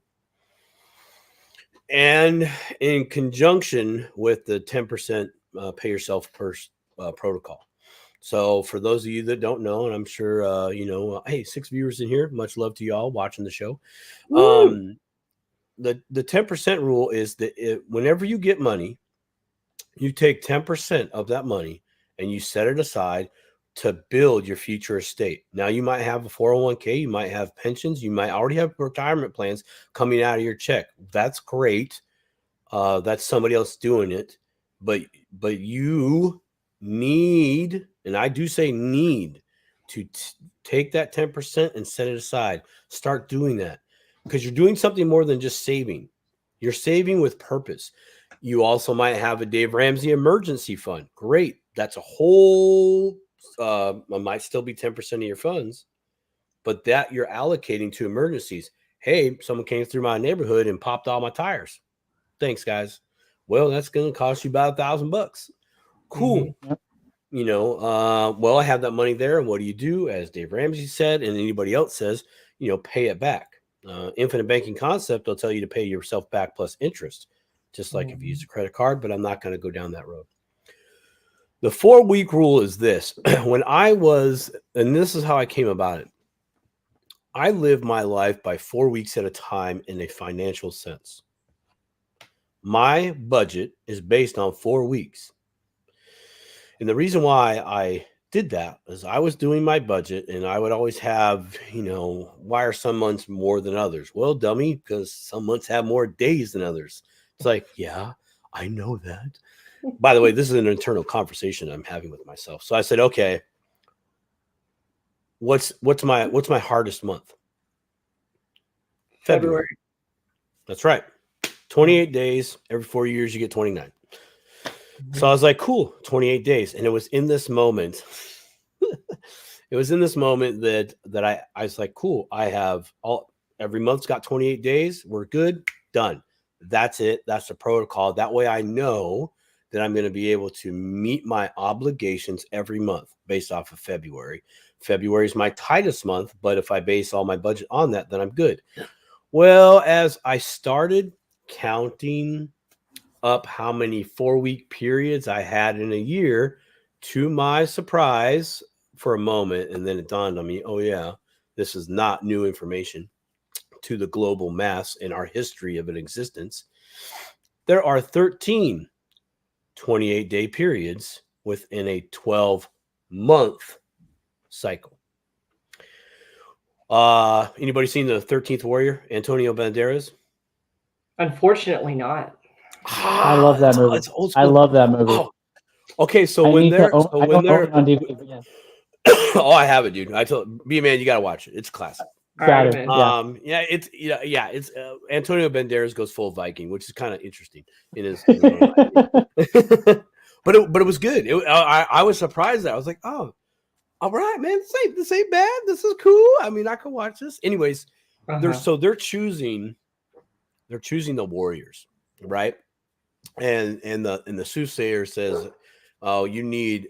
and in conjunction with the 10% pay yourself first protocol. So for those of you that don't know, and I'm sure hey, 6 viewers in here, much love to y'all watching the show. The 10% rule is that whenever you get money, you take 10% of that money and you set it aside to build your future estate. Now, you might have a 401k, you might have pensions, you might already have retirement plans coming out of your check. That's great. That's somebody else doing it. But you need, and I do say need, to take that 10% and set it aside. Start doing that, because you're doing something more than just saving. You're saving with purpose. You also might have a Dave Ramsey emergency fund. Great. That's a whole, might still be 10% of your funds, but that you're allocating to emergencies. Hey, someone came through my neighborhood and popped all my tires. Thanks, guys. Well, that's going to cost you about $1,000. Cool. Well, I have that money there. And what do you do? As Dave Ramsey said, and anybody else says, pay it back. Infinite banking concept will tell you to pay yourself back plus interest, just like if you use a credit card, but I'm not going to go down that road. The 4-week rule is this. And this is how I came about it. I live my life by 4 weeks at a time in a financial sense. My budget is based on 4 weeks. And the reason why I did that is I was doing my budget, and I would always have, why are some months more than others? Well, dummy, because some months have more days than others. It's like, yeah, I know that. By the way, this is an internal conversation I'm having with myself. So I said, okay, what's my hardest month? February. That's right. 28 days. Every 4 years, you get 29. So I was like, cool, 28 days. And it was in this moment. that I was like, cool, I have every month's got 28 days. We're good. Done. That's it. That's the protocol. That way I know that I'm going to be able to meet my obligations every month based off of February. February is my tightest month, but if I base all my budget on that, then I'm good. Well, as I started counting up how many 4-week periods I had in a year, to my surprise for a moment, and then it dawned on me, oh yeah, this is not new information to the global mass in our history of an existence. There are 13 28-day periods within a 12-month cycle. Anybody seen the 13th Warrior, Antonio Banderas? Unfortunately not. I love that movie. It's old school. I love that movie. Oh, okay, so I when need they're to own, so I when don't own they're it on DVD, but yeah. oh, I have it, dude. I told Bman, you got to watch it. It's classic. Got it. Yeah, it's Antonio Banderas goes full Viking, which is kind of interesting in his own life. but it was good. I was surprised that I was like, oh, all right, man, this ain't bad. This is cool. I mean, I can watch this. Anyways, they're choosing the warriors, right? And the soothsayer says, oh, you need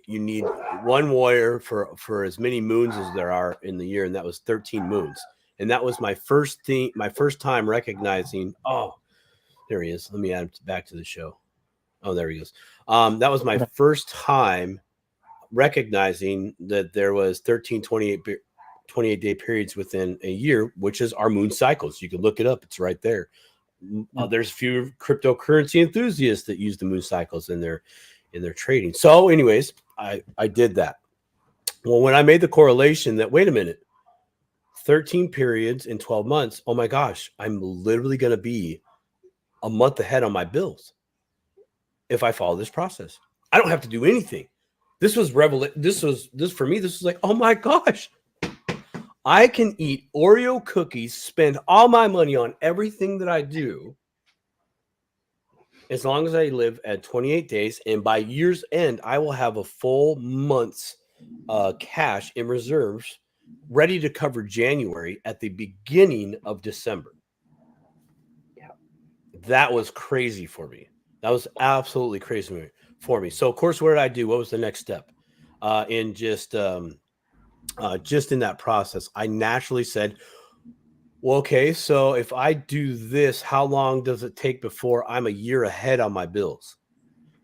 one warrior for as many moons as there are in the year, and that was 13 moons. And that was my first time recognizing, oh, there he is. Let me add him back to the show. Oh, there he goes. That was my first time recognizing that there was 13 28-day periods within a year, which is our moon cycles. You can look it up. It's right there. There's a few cryptocurrency enthusiasts that use the moon cycles in their trading. So anyways, I did that. Well, when I made the correlation that, wait a minute, 13 periods in 12 months, oh my gosh, I'm literally going to be a month ahead on my bills if I follow this process. I don't have to do anything. This was for me, this was like, oh my gosh, I can eat Oreo cookies, spend all my money on everything that I do, as long as I live at 28 days, and by year's end, I will have a full month's cash in reserves ready to cover January at the beginning of December. Yeah. That was crazy for me. That was absolutely crazy for me. So, of course, what did I do? What was the next step? Just in that process, I naturally said, well, okay, so if I do this, how long does it take before I'm a year ahead on my bills?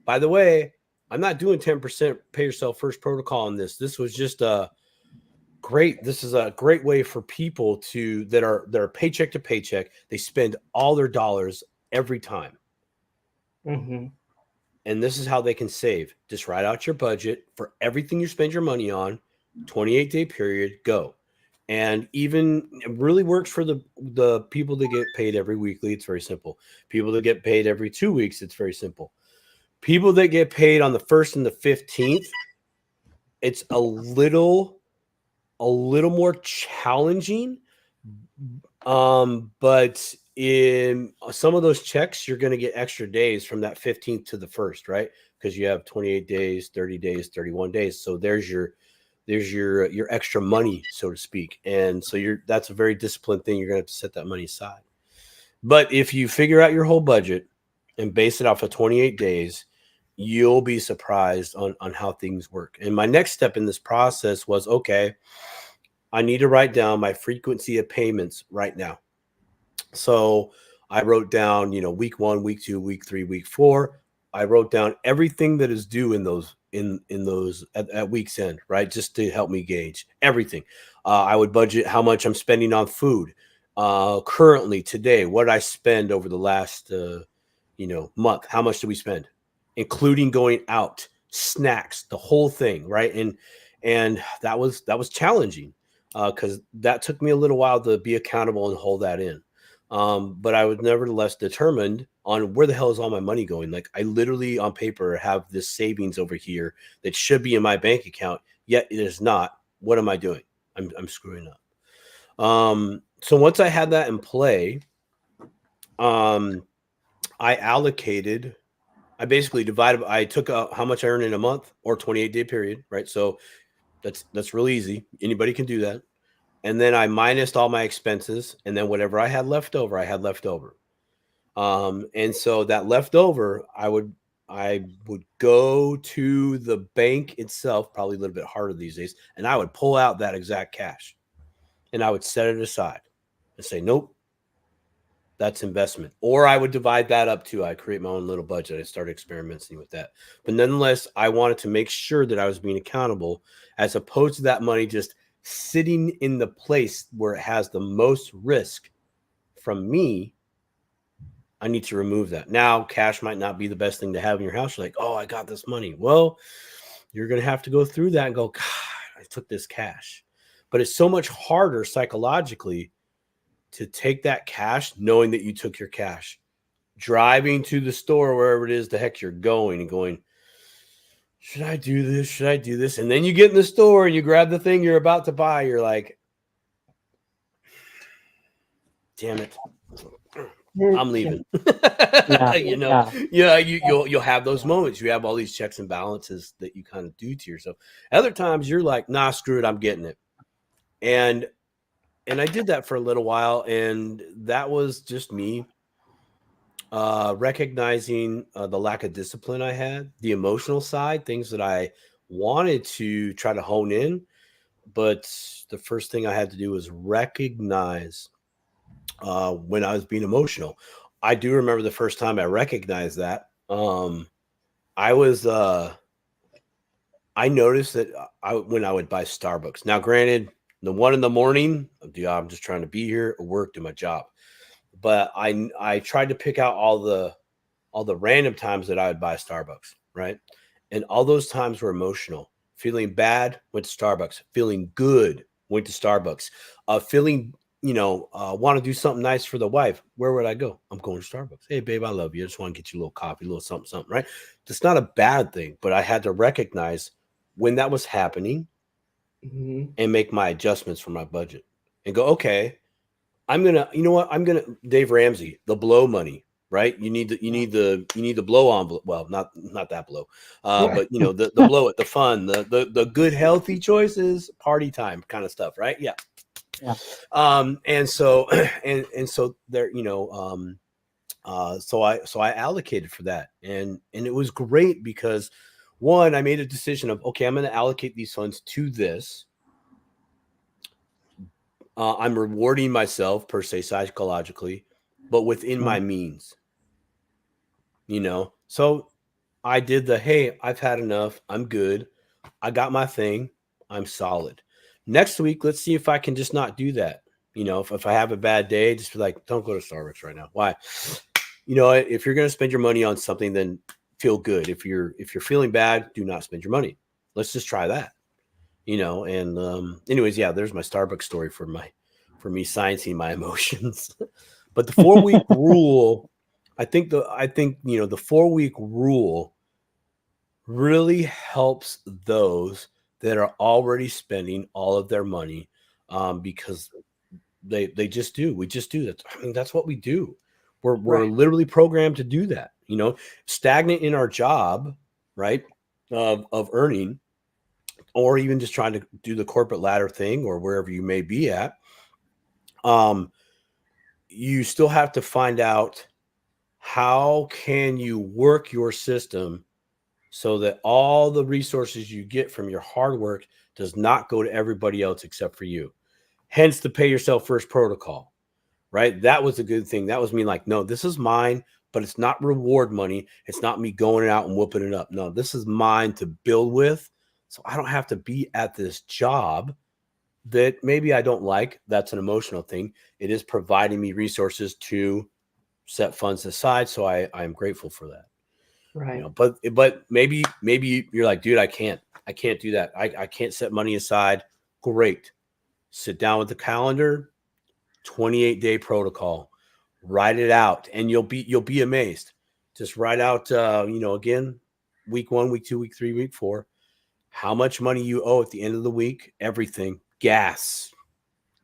By the way, I'm not doing 10% pay yourself first protocol on this. This was just this is a great way for people that are paycheck to paycheck. They spend all their dollars every time. Mm-hmm. And this is how they can save. Just write out your budget for everything you spend your money on, 28-day period, go. And even it really works for the people that get paid every weekly. It's very simple. People that get paid every 2 weeks, it's very simple. People that get paid on the 1st and the 15th, it's a little more challenging. But in some of those checks, you're going to get extra days from that 15th to the 1st, right? Because you have 28 days, 30 days, 31 days. So there's your extra money, so to speak. And so that's a very disciplined thing. You're going to have to set that money aside. But if you figure out your whole budget and base it off of 28 days, you'll be surprised on how things work. And my next step in this process was, okay, I need to write down my frequency of payments right now. So I wrote down, week 1, week 2, week 3, week 4. I wrote down everything that is due in those at week's end, right? Just to help me gauge everything. I would budget how much I'm spending on food. Currently today, what did I spend over the last month? How much did we spend, including going out, snacks, the whole thing, right? And that was challenging because that took me a little while to be accountable and hold that in. But I was nevertheless determined on where the hell is all my money going. Like, I literally on paper have this savings over here that should be in my bank account, yet it is not. What am I doing? I'm screwing up. So once I had that in play, I basically divided. I took out how much I earned in a month or 28-day period, right? So that's really easy. Anybody can do that. And then I minused all my expenses, and then whatever I had left over, I had left over. And so that leftover, I would I would go to the bank itself, probably a little bit harder these days, and I would pull out that exact cash and I would set it aside and say, nope, that's investment. Or I would divide that up too. I create my own little budget. I started experimenting with that. But nonetheless, I wanted to make sure that I was being accountable as opposed to that money just sitting in the place where it has the most risk from me. I need to remove that. Now, cash might not be the best thing to have in your house. You're like, oh, I got this money. Well, you're going to have to go through that and go, God, I took this cash. But it's so much harder psychologically to take that cash knowing that you took your cash. Driving to the store, wherever it is the heck you're going, and going, should I do this? Should I do this? And then you get in the store and you grab the thing you're about to buy. You're like, damn it. I'm leaving. You'll have those moments. You have all these checks and balances that you kind of do to yourself. Other times you're like, nah, screw it, I'm getting it. And I did that for a little while, and that was just me recognizing the lack of discipline I had, the emotional side, things that I wanted to try to hone in. But the first thing I had to do was recognize when I was being emotional. I do remember the first time I recognized that. I noticed that when I would buy Starbucks. Now, granted, the 1 a.m, I'm just trying to be here or work, do my job. But I tried to pick out all the random times that I would buy Starbucks, right? And all those times were emotional. Feeling bad, went to Starbucks. Feeling good, went to Starbucks. Feeling want to do something nice for the wife. Where would I go? I'm going to Starbucks. Hey, babe, I love you. I just want to get you a little coffee, a little something, right? It's not a bad thing, but I had to recognize when that was happening and make my adjustments for my budget and go, okay, I'm going to, Dave Ramsey, the blow money, right? You need the blow envelope. Well, not that blow, but the blow it, the fun, the good, healthy choices, party time kind of stuff, right? Yeah. Yeah. And so there, so I allocated for that, and it was great because one, I made a decision of, okay, I'm going to allocate these funds to this. I'm rewarding myself per se psychologically, but within my means, so I did hey, I've had enough. I'm good. I got my thing. I'm solid. Next week, let's see if I can just not do that. If I have a bad day, just be like, don't go to Starbucks right now. Why? If you're going to spend your money on something, then feel good. If you're feeling bad, do not spend your money. Let's just try that. And anyways, yeah, there's my Starbucks story for me sciencing my emotions. But the 4-week rule, I think the 4-week rule really helps those that are already spending all of their money, because they just do. We just do that. I mean, that's what we do. We're literally programmed to do that. Stagnant in our job, right? Of earning, or even just trying to do the corporate ladder thing, or wherever you may be at. You still have to find out how can you work your system so that all the resources you get from your hard work does not go to everybody else except for you. Hence the pay yourself first protocol, right? That was a good thing. That was me like, no, this is mine, but it's not reward money. It's not me going out and whooping it up. No, this is mine to build with. So I don't have to be at this job that maybe I don't like. That's an emotional thing. It is providing me resources to set funds aside. So I'm grateful for that. Right. But maybe you're like, dude, I can't do that. I can't set money aside. Great. Sit down with the calendar, 28-day protocol, write it out, and you'll be amazed. Just write out, again, week 1, week 2, week 3, week 4, how much money you owe at the end of the week, everything, gas,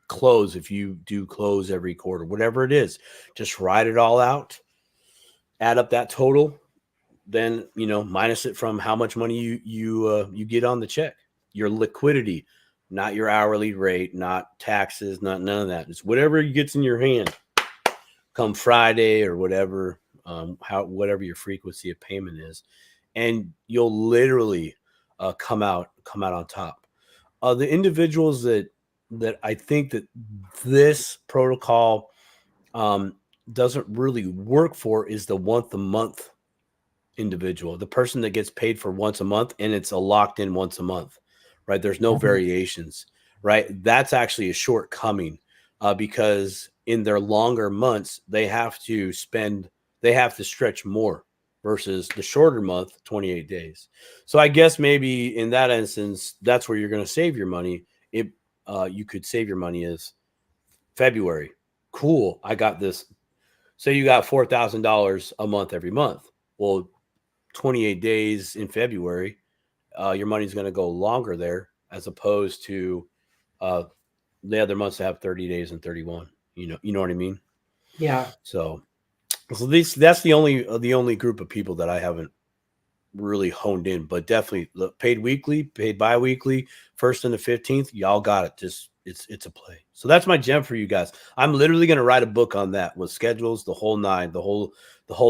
clothes, if you do clothes every quarter, whatever it is, just write it all out, add up that total, then, minus it from how much money you get on the check, your liquidity, not your hourly rate, not taxes, not none of that. It's whatever gets in your hand come Friday or whatever. whatever your frequency of payment is, and you'll literally come out on top. The individuals that I think that this protocol doesn't really work for is the once a month individual, the person that gets paid for once a month, and it's a locked in once a month, right? There's no variations, right? That's actually a shortcoming because in their longer months, they have to stretch more versus the shorter month, 28 days. So I guess maybe in that instance, that's where you're going to save your money. You could save your money is February. Cool. I got this. Say you got $4,000 a month every month. Well, 28 days in February, your money's going to go longer there as opposed to the other months that have 30 days and 31. You know what I mean? Yeah. So that's the only group of people that I haven't really honed in, but definitely paid weekly, paid bi-weekly, 1st and the 15th. Y'all got it. Just it's a play. So that's my gem for you guys. I'm literally going to write a book on that with schedules, the whole nine, the whole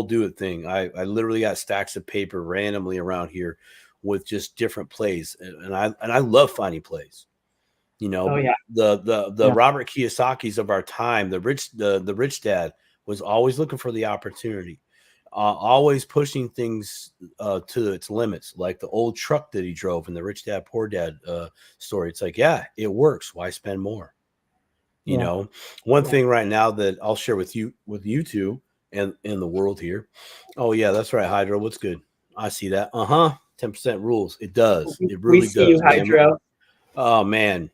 do it thing. I literally got stacks of paper randomly around here with just different plays, and I love finding plays. You know, the Robert Kiyosaki's of our time, the rich dad was always looking for the opportunity. Always pushing things to its limits, like the old truck that he drove in the Rich Dad Poor Dad story. It's like, yeah, it works. Why spend more? You know, one thing right now that I'll share with you two and in the world here. Oh yeah, that's right, Hydro. What's good? I see that. 10% rules. It does. It really we see does. You, Hydro. Oh man,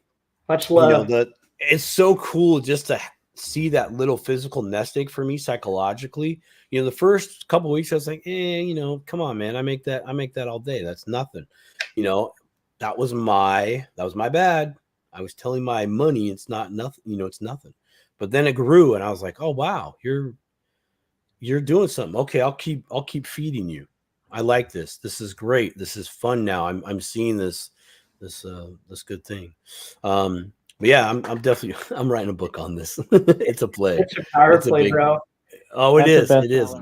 much love. It's so cool just to see that little physical nest egg for me psychologically. The first couple of weeks I was like, come on, man. I make that all day. That's nothing. That was my bad. I was telling my money it's not nothing, it's nothing. But then it grew and I was like, oh wow, you're doing something. Okay, I'll keep feeding you. I like this. This is great. This is fun now. I'm seeing this good thing. But yeah, I'm definitely I'm writing a book on this. It's a play. It's a power play, bro. Oh, it is. It is.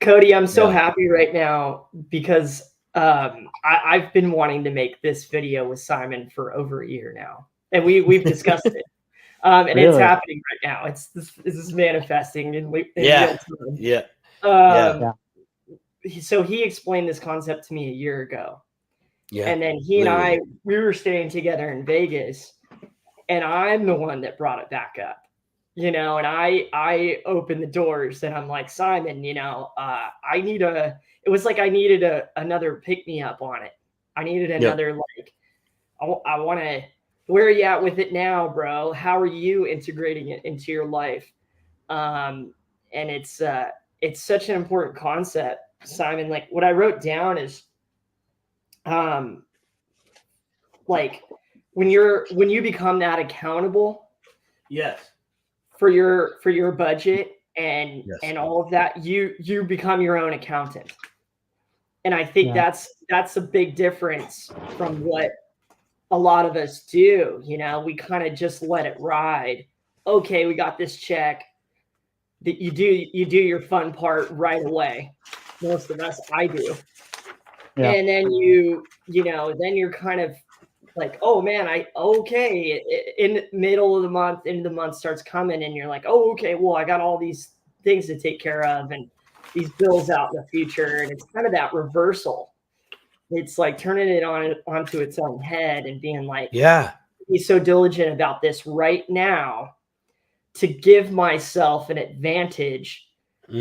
Cody, I'm so happy right now because I've been wanting to make this video with Simon for over a year now, and we've discussed it. And really? It's happening right now. This is manifesting in real time. So he explained this concept to me a year ago. Yeah. And then he literally. And we were staying together in Vegas, and I'm the one that brought it back up. And I opened the doors and I'm like, Simon, I needed another pick me up on it. I needed another, I want to, where are you at with it now, bro? How are you integrating it into your life? And it's such an important concept, Simon. Like what I wrote down is, when you become that accountable. Yes. For your budget and all of that, you become your own accountant. And I think that's a big difference from what a lot of us do. We kind of just let it ride. Okay, we got this check. That you do your fun part right away. Most of us, I do. Yeah. And then then you're kind of like, oh man, in the middle of the month, into the month starts coming and you're like, oh, okay, well, I got all these things to take care of and these bills out in the future. And it's kind of that reversal. It's like turning it onto its own head and being like, be so diligent about this right now to give myself an advantage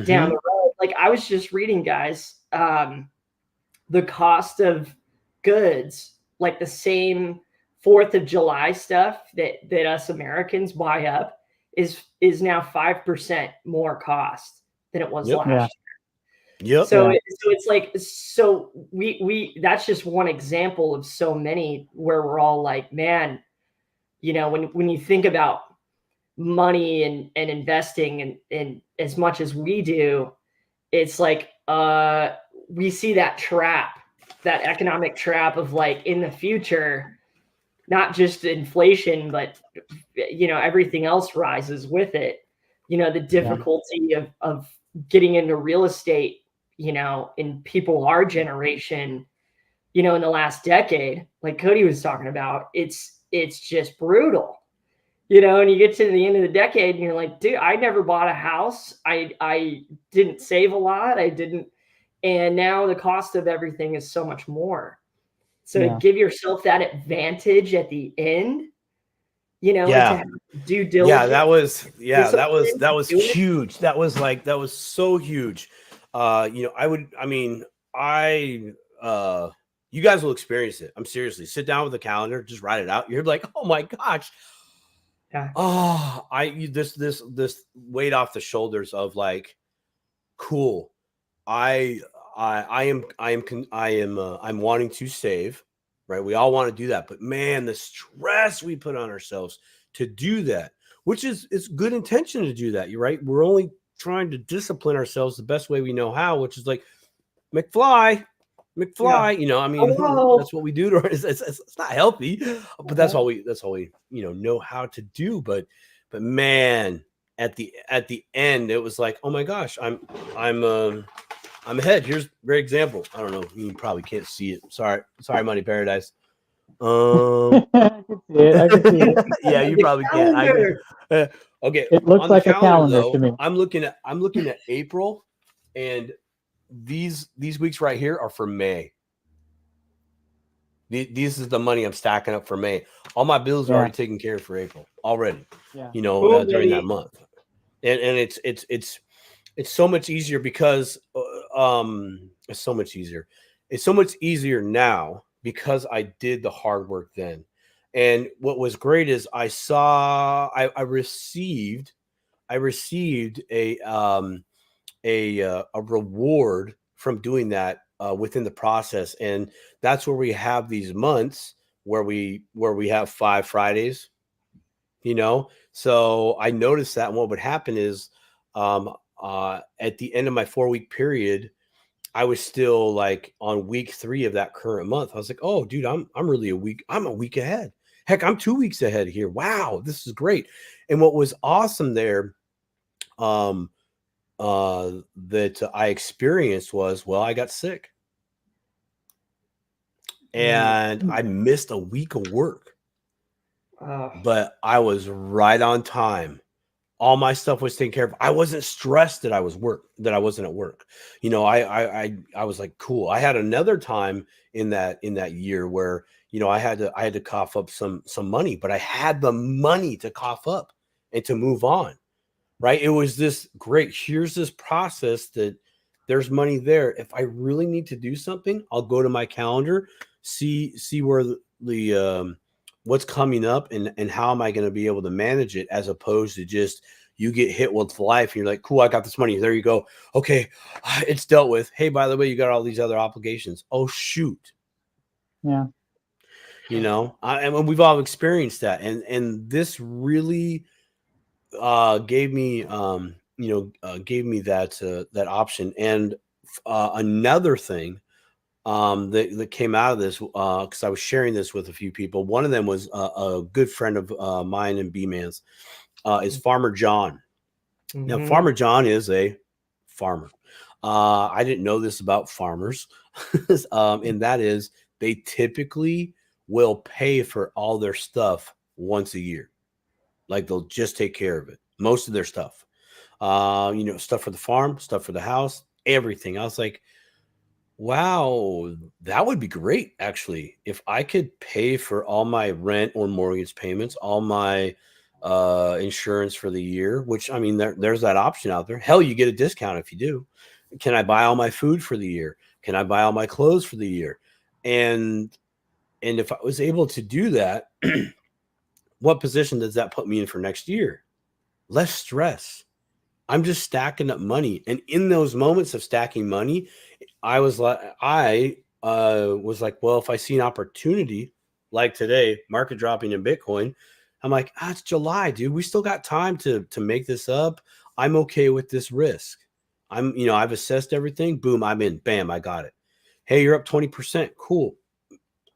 down the road. Like I was just reading, guys, the cost of goods, like the same 4th of July stuff that us Americans buy up is now 5% more cost than it was last year. Yep. So it's like, we that's just one example of so many where we're all like, man, when you think about money and investing and as much as we do, it's like we see that trap, that economic trap of like in the future, not just inflation, but everything else rises with it. The difficulty of getting into real estate, you know, in people our generation, you know, in the last decade, like Cody was talking about, it's just brutal, you know. And you get to the end of the decade and you're like, dude, I never bought a house. I didn't save a lot. I didn't. And now the cost of everything is so much more. So to give yourself that advantage at the end, you know, and to have due diligence. That was huge. That was so huge. You guys will experience it. I'm seriously, sit down with a calendar, just write it out. You're like, oh my gosh. Yeah. Oh, this weight off the shoulders of like, cool. I'm wanting to save, right? We all want to do that, but man, the stress we put on ourselves to do that, which is it's good intention to do that. You're right. We're only trying to discipline ourselves the best way we know how, which is like McFly, you know, I mean, that's what we do to it's not healthy, but that's all we, you know how to do. But man, at the end, it was like, oh my gosh, I'm ahead. Here's a great example. I don't know. You probably can't see it. Sorry, Money Paradise. I can see it. I can see it. Yeah, you probably can't. Okay. It looks like a calendar though, to me. I'm looking at April, and these weeks right here are for May. This is the money I'm stacking up for May. All my bills are already taken care of for April already. Yeah. You know, during that month, and it's so much easier because it's so much easier. It's so much easier now because I did the hard work then. And what was great is I received a reward from doing that within the process. And that's where we have these months where we have 5 Fridays, you know. So I noticed that, and what would happen is at the end of my 4-week period, I was still like on week 3 of that current month. I was like, oh dude, I'm really I'm a week ahead. Heck, I'm 2 weeks ahead here. Wow, this is great. And what was awesome there that I experienced was, well, I got sick and I missed a week of work, but I was right on time. All my stuff was taken care of. I wasn't stressed that I wasn't at work. You know, I was like, cool. I had another time in that year where, you know, I had to cough up some money, but I had the money to cough up and to move on. Right. It was this great. Here's this process that there's money there. If I really need to do something, I'll go to my calendar, see where the what's coming up and how am I going to be able to manage it, as opposed to just you get hit with life and you're like, cool, I got this money. There you go. Okay, it's dealt with. Hey, by the way, you got all these other obligations. Oh, shoot. Yeah. You know, and we've all experienced that. And this really gave me that option. And another thing that came out of this, because I was sharing this with a few people. One of them was a good friend of mine and Bman's, is Farmer John. Now, Farmer John is a farmer. I didn't know this about farmers, and that is they typically will pay for all their stuff once a year. Like they'll just take care of it, most of their stuff. You know, stuff for the farm, stuff for the house, everything. I was like, wow, that would be great, actually. If I could pay for all my rent or mortgage payments, all my insurance for the year, which, I mean, there's that option out there. Hell, you get a discount if you do. Can I buy all my food for the year? Can I buy all my clothes for the year? And if I was able to do that, what position does that put me in for next year? Less stress. I'm just stacking up money. And in those moments of stacking money, I was like, well, if I see an opportunity like today, market dropping in Bitcoin, I'm like, it's July, dude. We still got time to make this up. I'm okay with this risk. I've assessed everything. Boom, I'm in. Bam, I got it. Hey, you're up 20%. Cool.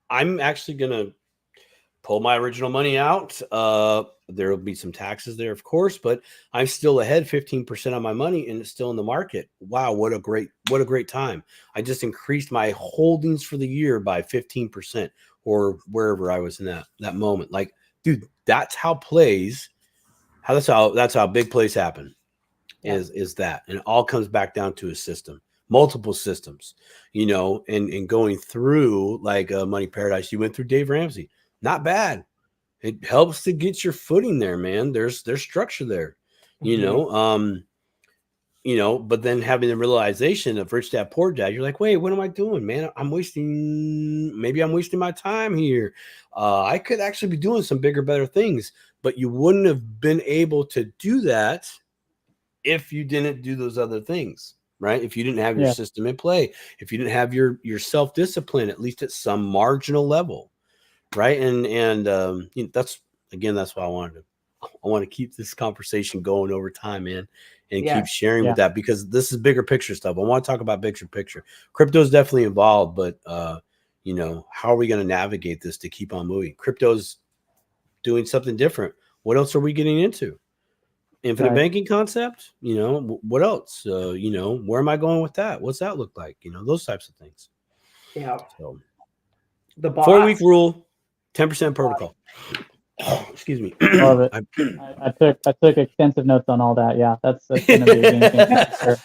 I'm actually going to pull my original money out. There will be some taxes there, of course, but I'm still ahead 15% on my money, and it's still in the market. Wow, what a great time! I just increased my holdings for the year by 15%, or wherever I was in that moment. Like, dude, that's how that's how big plays happen. Yeah. Is that, and it all comes back down to a system, multiple systems, and going through like Money Paradise. You went through Dave Ramsey, not bad. It helps to get your footing there, man. There's structure there, but then having the realization of Rich Dad Poor Dad, you're like, wait, what am I doing, man? Maybe I'm wasting my time here. I could actually be doing some bigger, better things, but you wouldn't have been able to do that if you didn't do those other things, right? If you didn't have your system in play, if you didn't have your self-discipline, at least at some marginal level, right? And that's why I want to keep this conversation going over time, man, and keep sharing with that, because this is bigger picture stuff. I want to talk about bigger picture. Crypto is definitely involved, but how are we going to navigate this to keep on moving? Crypto's doing something different. What else are we getting into? Infinite banking concept, what else? Where am I going with that? What's that look like? Those types of things. Yeah. So the 4-week rule, 10% protocol. Excuse me. Love it. I took extensive notes on all that. Yeah, that's going to be a game changer for sure.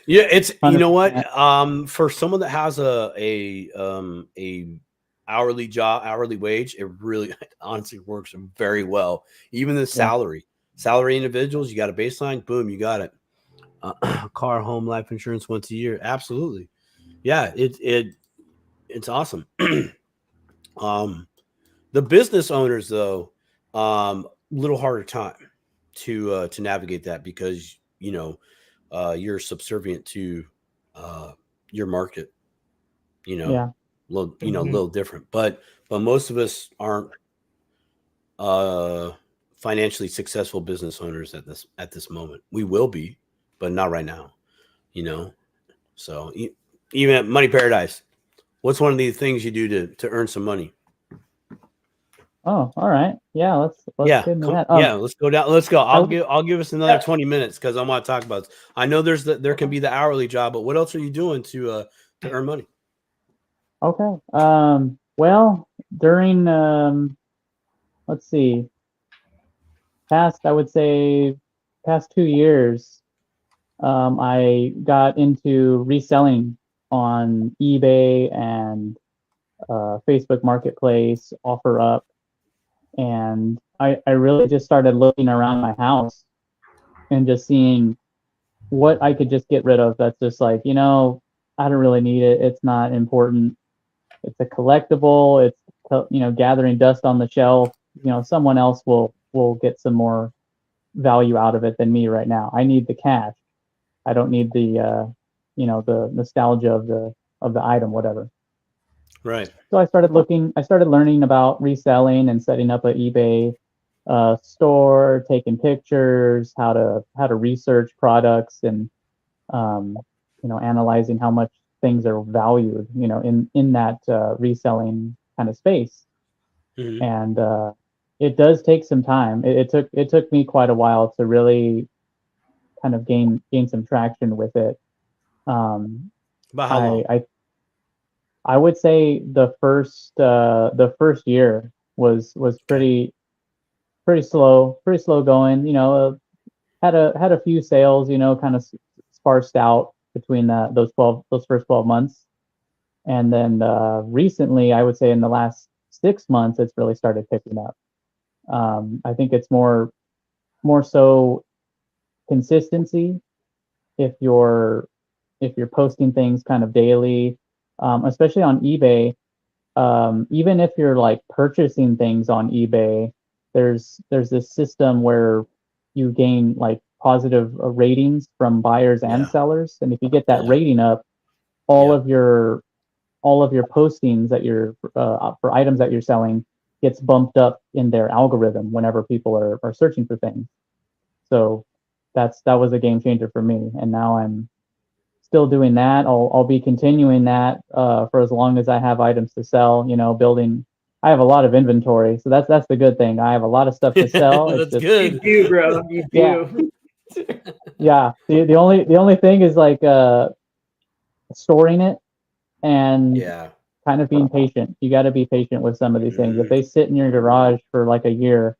Yeah, it's 100%. you know what? For someone that has a hourly job, hourly wage, it really honestly works very well. Even the salary individuals, you got a baseline, boom, you got it. Car, home, life insurance once a year, absolutely. Yeah, it's awesome. The business owners, though, little harder time to navigate that, because you're subservient to your market. Little different, but most of us aren't financially successful business owners at this moment. We will be, but not right now. So even at Money Paradise, what's one of the things you do to earn some money? Oh, all right. Yeah, let's get into that. Let's go down. Let's go. I'll give us another 20 minutes, because I want to talk about this. I know there can be the hourly job, but what else are you doing to earn money? Okay. Well, during let's see, I would say past 2 years, I got into reselling on eBay and Facebook Marketplace, OfferUp, and I really just started looking around my house and just seeing what I could just get rid of. That's just like, I don't really need it. It's not important. It's a collectible. It's gathering dust on the shelf. Someone else will get some more value out of it than me right now. I need the cash. I don't need the the nostalgia of the item, whatever. Right. So I started learning about reselling and setting up an eBay store, taking pictures, how to research products, and analyzing how much things are valued, in that reselling kind of space. Mm-hmm. And it does take some time. It took me quite a while to really kind of gain some traction with it. About how long? I would say the first year was pretty slow going. Had a few sales, kind of sparsed out between those first 12 months, and then recently, I would say in the last 6 months, it's really started picking up. I think it's more so consistency. If you're posting things kind of daily, especially on eBay, even if you're like purchasing things on eBay, there's this system where you gain like positive ratings from buyers and sellers, and if you get that rating up, all of your postings that you're for items that you're selling gets bumped up in their algorithm whenever people are searching for things. So that was a game changer for me, and now I'm still doing that. I'll be continuing that for as long as I have items to sell. Building I have a lot of inventory, so that's the good thing. I have a lot of stuff to sell. It's That's just You good. do, bro. You yeah, do. yeah. The only thing is like storing it and Yeah. kind of being patient. You got to be patient with some of these things. If Mhm. they sit in your garage for like a year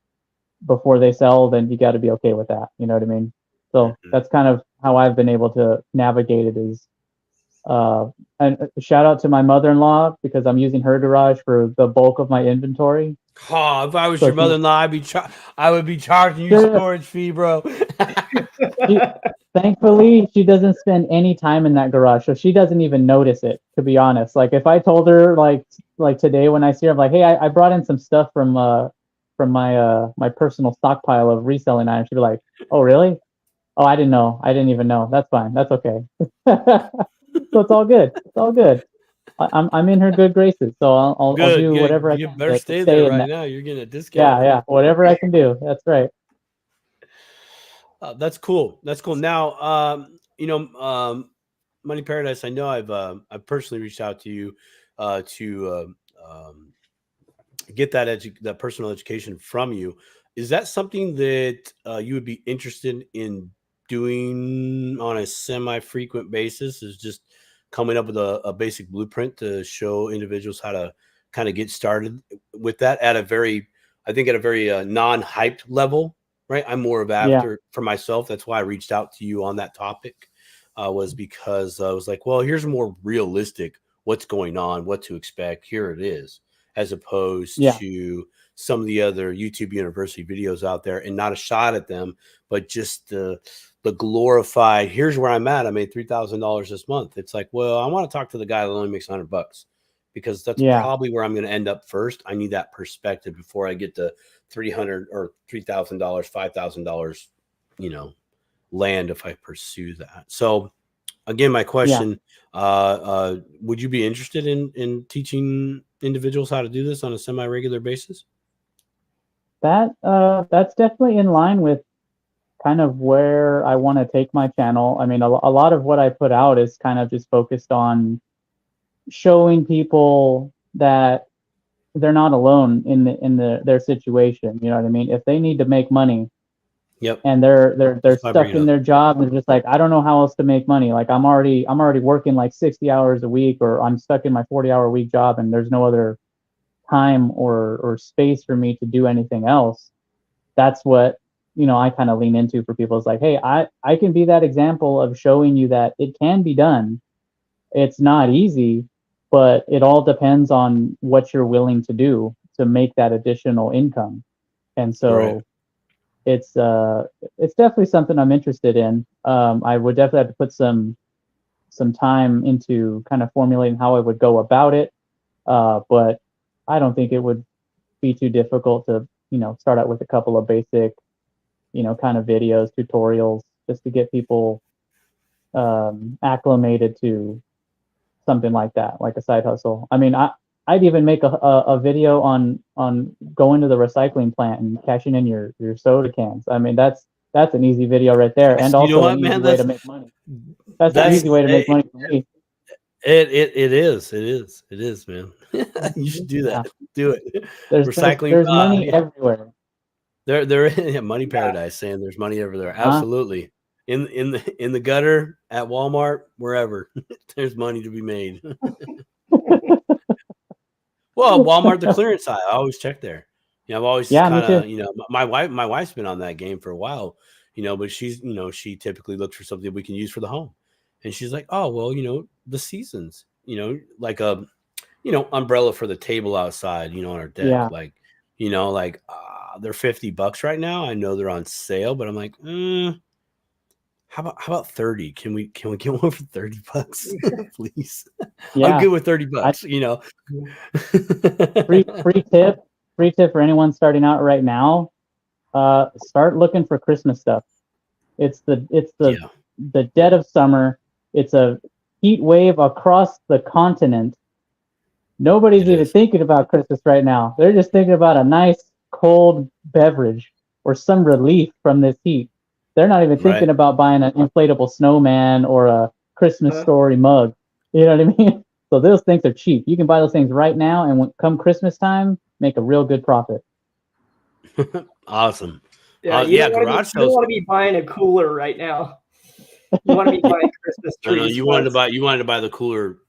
before they sell, then you got to be okay with that. You know what I mean? So Mhm. that's kind of how I've been able to navigate it. Is and shout out to my mother-in-law because I'm using her garage for the bulk of my inventory. Oh, if I was So your mother-in-law, I would be charging you storage fee, bro. she thankfully she doesn't spend any time in that garage, so she doesn't even notice it. To be honest, like if I told her like today when I see her, I'm like, hey, I brought in some stuff from my personal stockpile of reselling items. She'd be like, oh really? Oh, I didn't know. I didn't even know. That's fine. That's okay. So it's all good. It's all good. I'm in her good graces, so I'll Good, do good. whatever I You can better to stay there stay in right that. now. You're getting a Yeah, discount. yeah. Whatever I can do. That's right. That's cool. That's cool. Now, Money Paradise. I know I've personally reached out to you to get that personal education from you. Is that something that you would be interested in doing on a semi-frequent basis? Is just coming up with a basic blueprint to show individuals how to kind of get started with that at a very, I think, at a very non-hyped level, right? I'm more of Yeah, after for myself. That's why I reached out to you on that topic. Was because I was like, well, here's more realistic what's going on, what to expect. Here it is, as opposed yeah, to some of the other YouTube University videos out there, and not a shot at them, but just the glorified. Here's where I'm at. I made $3,000 this month. It's like, well, I want to talk to the guy that only makes $100 because that's yeah, probably where I'm going to end up first. I need that perspective before I get to 300 or $3,000, $5,000, land if I pursue that. So again, my yeah. question: would you be interested in teaching individuals how to do this on a semi-regular basis? That's definitely in line with kind of where I want to take my channel. I mean, a lot of what I put out is kind of just focused on showing people that they're not alone in their situation. You know what I mean? If they need to make money Yep. and they're That's why I bring stuck it in up. their job and they're just like, I don't know how else to make money. Like I'm already working like 60 hours a week, or I'm stuck in my 40-hour week job and there's no other time or space for me to do anything else. That's what I kind of lean into for people. It's like, hey, I can be that example of showing you that it can be done. It's not easy, but it all depends on what you're willing to do to make that additional income. And Right. so it's definitely something I'm interested in. I would definitely have to put some time into kind of formulating how I would go about it. But I don't think it would be too difficult to start out with a couple of basic kind of videos, tutorials, just to get people acclimated to something like that, like a side hustle. I mean, I'd even make a video on going to the recycling plant and cashing in your soda cans. I mean, that's an easy video right there, and You know also an what, easy man? way to make money. That's an That's easy way to make it. money for me. It is, man. You should do Yeah, that. Do it. there's there's Recycling. there's money everywhere. There. Yeah, Money Yeah. Paradise saying there's money over there. Huh? Absolutely. In the gutter at Walmart, wherever there's money to be made. Well, Walmart, the clearance aisle. I always check there. I've always Yeah, me kind too. of, my wife's been on that game for a while, but she typically looks for something we can use for the home. And she's like, oh, well, the seasons, like a, umbrella for the table outside, on our deck. Yeah. Like, like they're $50 right now. I know they're on sale, but I'm like, how about 30? Can we get one for $30, please? I'm Yeah. good with I $30, free free tip free tip for anyone starting out right now. Start looking for Christmas stuff. It's Yeah, the dead of summer. It's a heat wave across the continent. Nobody's it even is. thinking about Christmas right now. They're just thinking about a nice cold beverage or some relief from this heat. They're not even Right. thinking about buying an inflatable snowman or a Christmas Huh? story mug. You know what I mean? So those things are cheap. You can buy those things right now, and come Christmas time, make a real good profit. Awesome. Yeah, yeah, you garage don't sales. want to be buying a cooler right now. You want to be buying Christmas No, trees. you wanted to buy the cooler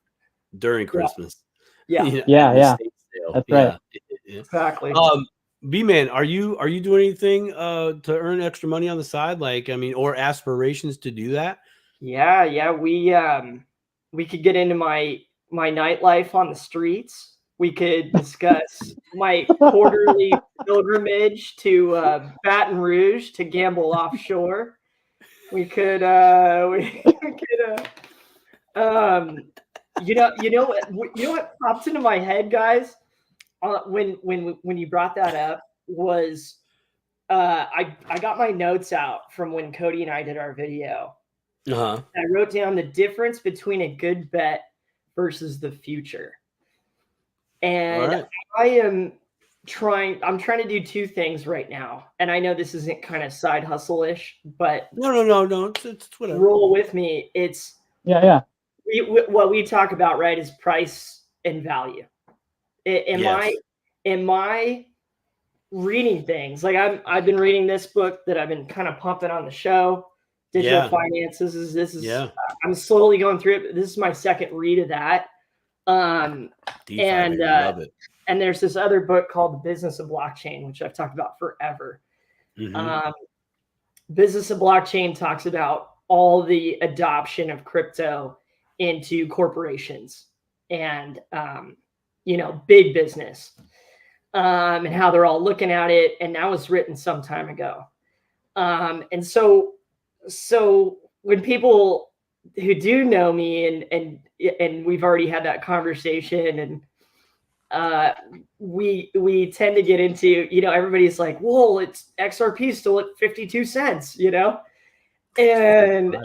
during Christmas. Yeah. You know, Yeah, at the yeah. estate sale. That's right. Yeah. Exactly. Bman, are you doing anything to earn extra money on the side? Like, I mean, or aspirations to do that? Yeah. We could get into my nightlife on the streets. We could discuss my quarterly pilgrimage to Baton Rouge to gamble offshore. We could you know what popped into my head, guys, when you brought that up was I got my notes out from when Cody and I did our video. Uh-huh. I wrote down the difference between a good bet versus the future. And Right. I'm trying to do two things right now. And I know this isn't kind of side hustle-ish, but No. It's whatever. roll with me. It's Yeah. what we talk about, right, is price and value. Am I reading things like I've been reading this book that I've been kind of pumping on the show, Digital Finances. This is I'm slowly going through it. This is my second read of that. DeFi, baby, love it. And there's this other book called The Business of Blockchain, which I've talked about forever. Mm-hmm. Business of Blockchain talks about all the adoption of crypto into corporations and big business, and how they're all looking at it. And that was written some time ago. And so when people who do know me and we've already had that conversation, and we tend to get into, everybody's like, well, it's XRP still at 52 cents, and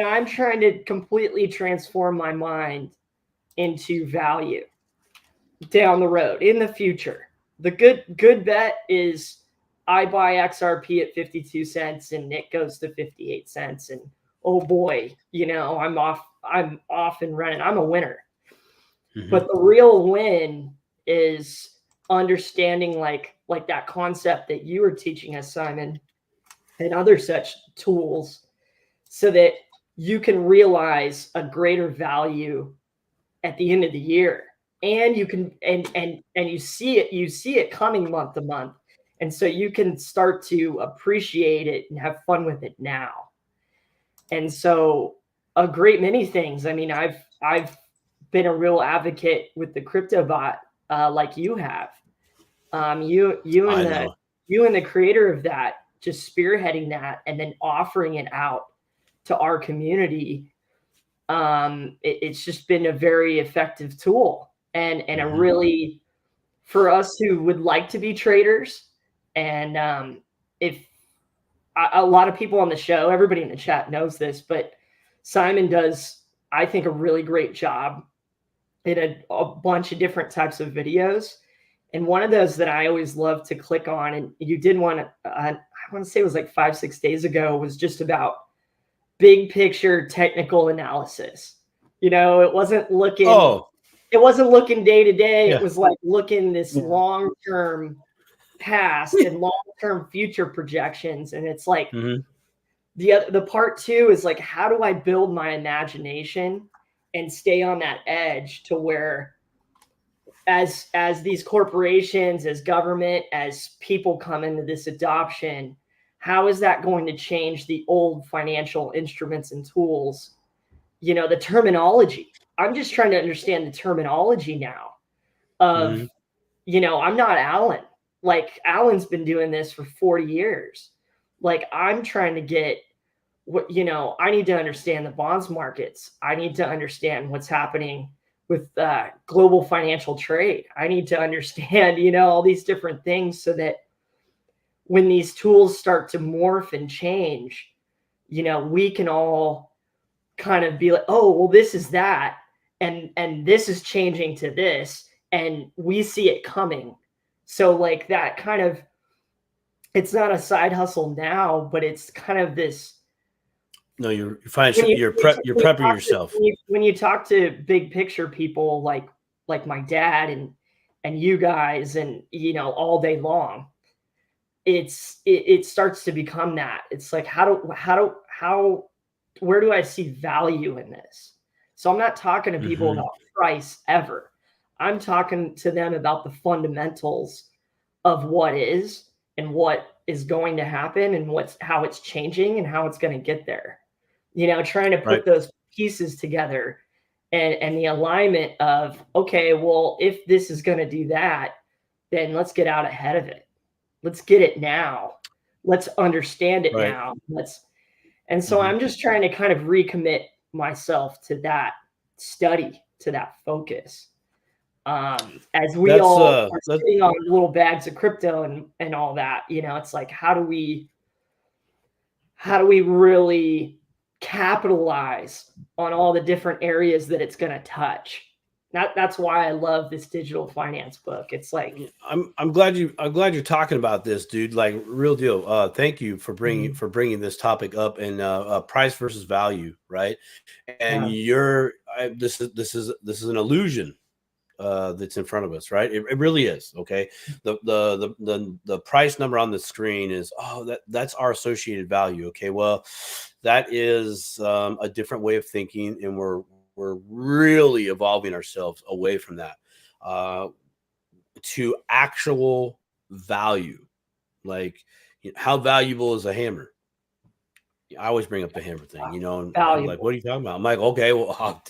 I'm trying to completely transform my mind into value down the road in the future. The good bet is I buy XRP at 52 cents and it goes to 58 cents. And oh boy, I'm off and running. I'm a winner. Mm-hmm. But the real win is understanding like that concept that you were teaching us, Simon, and other such tools, so that you can realize a greater value at the end of the year. And you can and you see it coming month to month. And so you can start to appreciate it and have fun with it now. And so a great many things. I mean, I've been a real advocate with the crypto bot, like you have. You and the creator of that, just spearheading that and then offering it out to our community. It's just been a very effective tool, and a really, for us who would like to be traders. And if a lot of people on the show, everybody in the chat knows this, but Simon does, I think, a really great job in a bunch of different types of videos. And one of those that I always love to click on, and you did one, I want to say it was like 5-6 days ago, was just about big picture technical analysis. It wasn't looking day to day. It was like looking this long-term past and long-term future projections. And it's like the part two is like, how do I build my imagination and stay on that edge to where as these corporations, as government, as people come into this adoption, how is that going to change the old financial instruments and tools? The terminology. I'm just trying to understand the terminology now of, I'm not Alan. Like, Alan's been doing this for 40 years. Like, I'm trying to get what, I need to understand the bonds markets. I need to understand what's happening with global financial trade. I need to understand, all these different things, so that when these tools start to morph and change, we can all kind of be like, oh, well, this is that. And this is changing to this. And we see it coming. So like that kind of, it's not a side hustle now, but it's kind of this. No, you're prepping yourself. When you talk to big picture people like my dad and you guys and, you know, all day long, it starts to become that. It's like, where do I see value in this? So I'm not talking to people about price ever. I'm talking to them about the fundamentals of what is and what is going to happen and how it's changing and how it's going to get there. You know, trying to put those pieces together and the alignment of, okay, well, if this is going to do that, then let's get out ahead of it. Let's get it now. Let's understand it now. And so I'm just trying to kind of recommit myself to that study, to that focus. As we all are sitting on little bags of crypto and all that, you know, it's like, how do we really capitalize on all the different areas that it's going to touch? That's why I love this digital finance book. It's like, I'm glad you're talking about this, dude. Like, real deal. Thank you for bringing this topic up, and price versus value, right? And this is an illusion that's in front of us, right? It really is. Okay. The price number on the screen is, that's our associated value. Okay. Well, that is a different way of thinking, and we're really evolving ourselves away from that to actual value. Like, you know, how valuable is a hammer? I always bring up the hammer thing, you know, and I'm like, what are you talking about? I'm like, okay, well,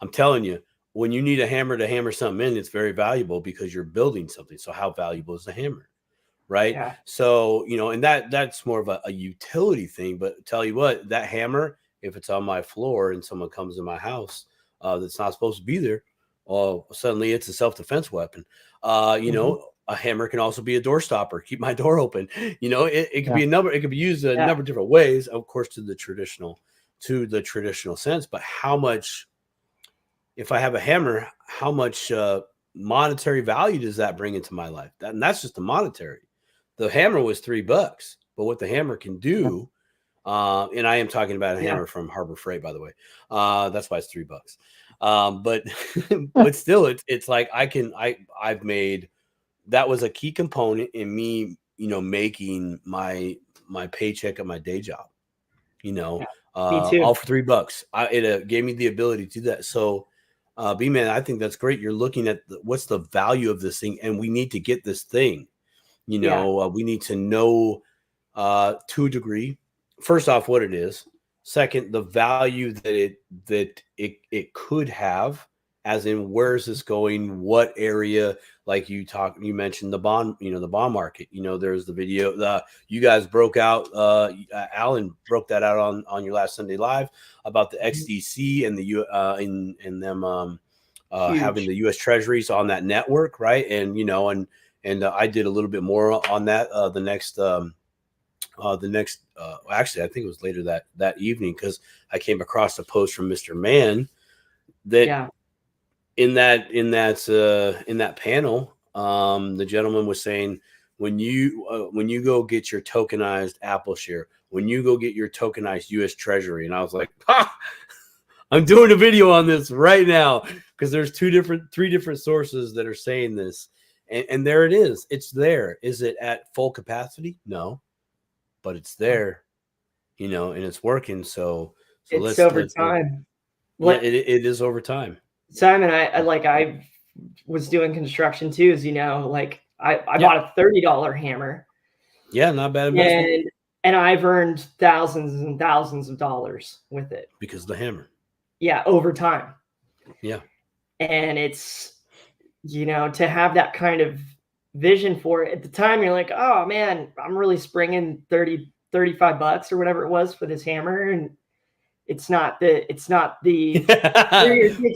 I'm telling you, when you need a hammer to hammer something in, it's very valuable because you're building something. So how valuable is the hammer? Right. Yeah. So, you know, and that's more of a utility thing, but tell you what, that hammer, if it's on my floor and someone comes in my house that's not supposed to be there, suddenly it's a self-defense weapon. You know, a hammer can also be a door stopper, keep my door open. You know, it could be it could be used in a number of different ways, of course, to the traditional sense. But how much, if I have a hammer, how much monetary value does that bring into my life? And that's just the monetary. The hammer was $3, but what the hammer can do, and I am talking about a hammer from Harbor Freight, by the way. That's why it's $3. But but still, it's like I've made, that was a key component in me, you know, making my paycheck at my day job. You know, me too. all for $3. It gave me the ability to do that. So, Bman, I think that's great. You're looking at what's the value of this thing, and we need to get this thing. You know, we need to know to a degree, first off, what it is. Second, the value that it could have, as in, where is this going? What area? Like you mentioned the bond, you know, the bond market. You know, there's the video. You guys broke out. Alan broke that out on your last Sunday Live about the XDC and the in them having the U.S. Treasuries on that network, right? And you know, and I did a little bit more on that actually, I think it was later that evening, because I came across a post from Mr. Mann that in that panel, the gentleman was saying, when you go get your tokenized Apple share, when you go get your tokenized U.S. Treasury, and I was like, I'm doing a video on this right now, because there's three different sources that are saying this, and there it is. It's there. Is it at full capacity? No. But it's there, you know, and it's working. So it's over time. It is over time. Simon, I was doing construction too, as you know. Like I bought a $30 hammer. Yeah, not bad investment. And I've earned thousands and thousands of dollars with it because of the hammer. Yeah, over time. Yeah, and it's, you know, to have that kind of vision for it at the time, you're like, oh man, I'm really springing $35 or whatever it was for this hammer, and it's not the was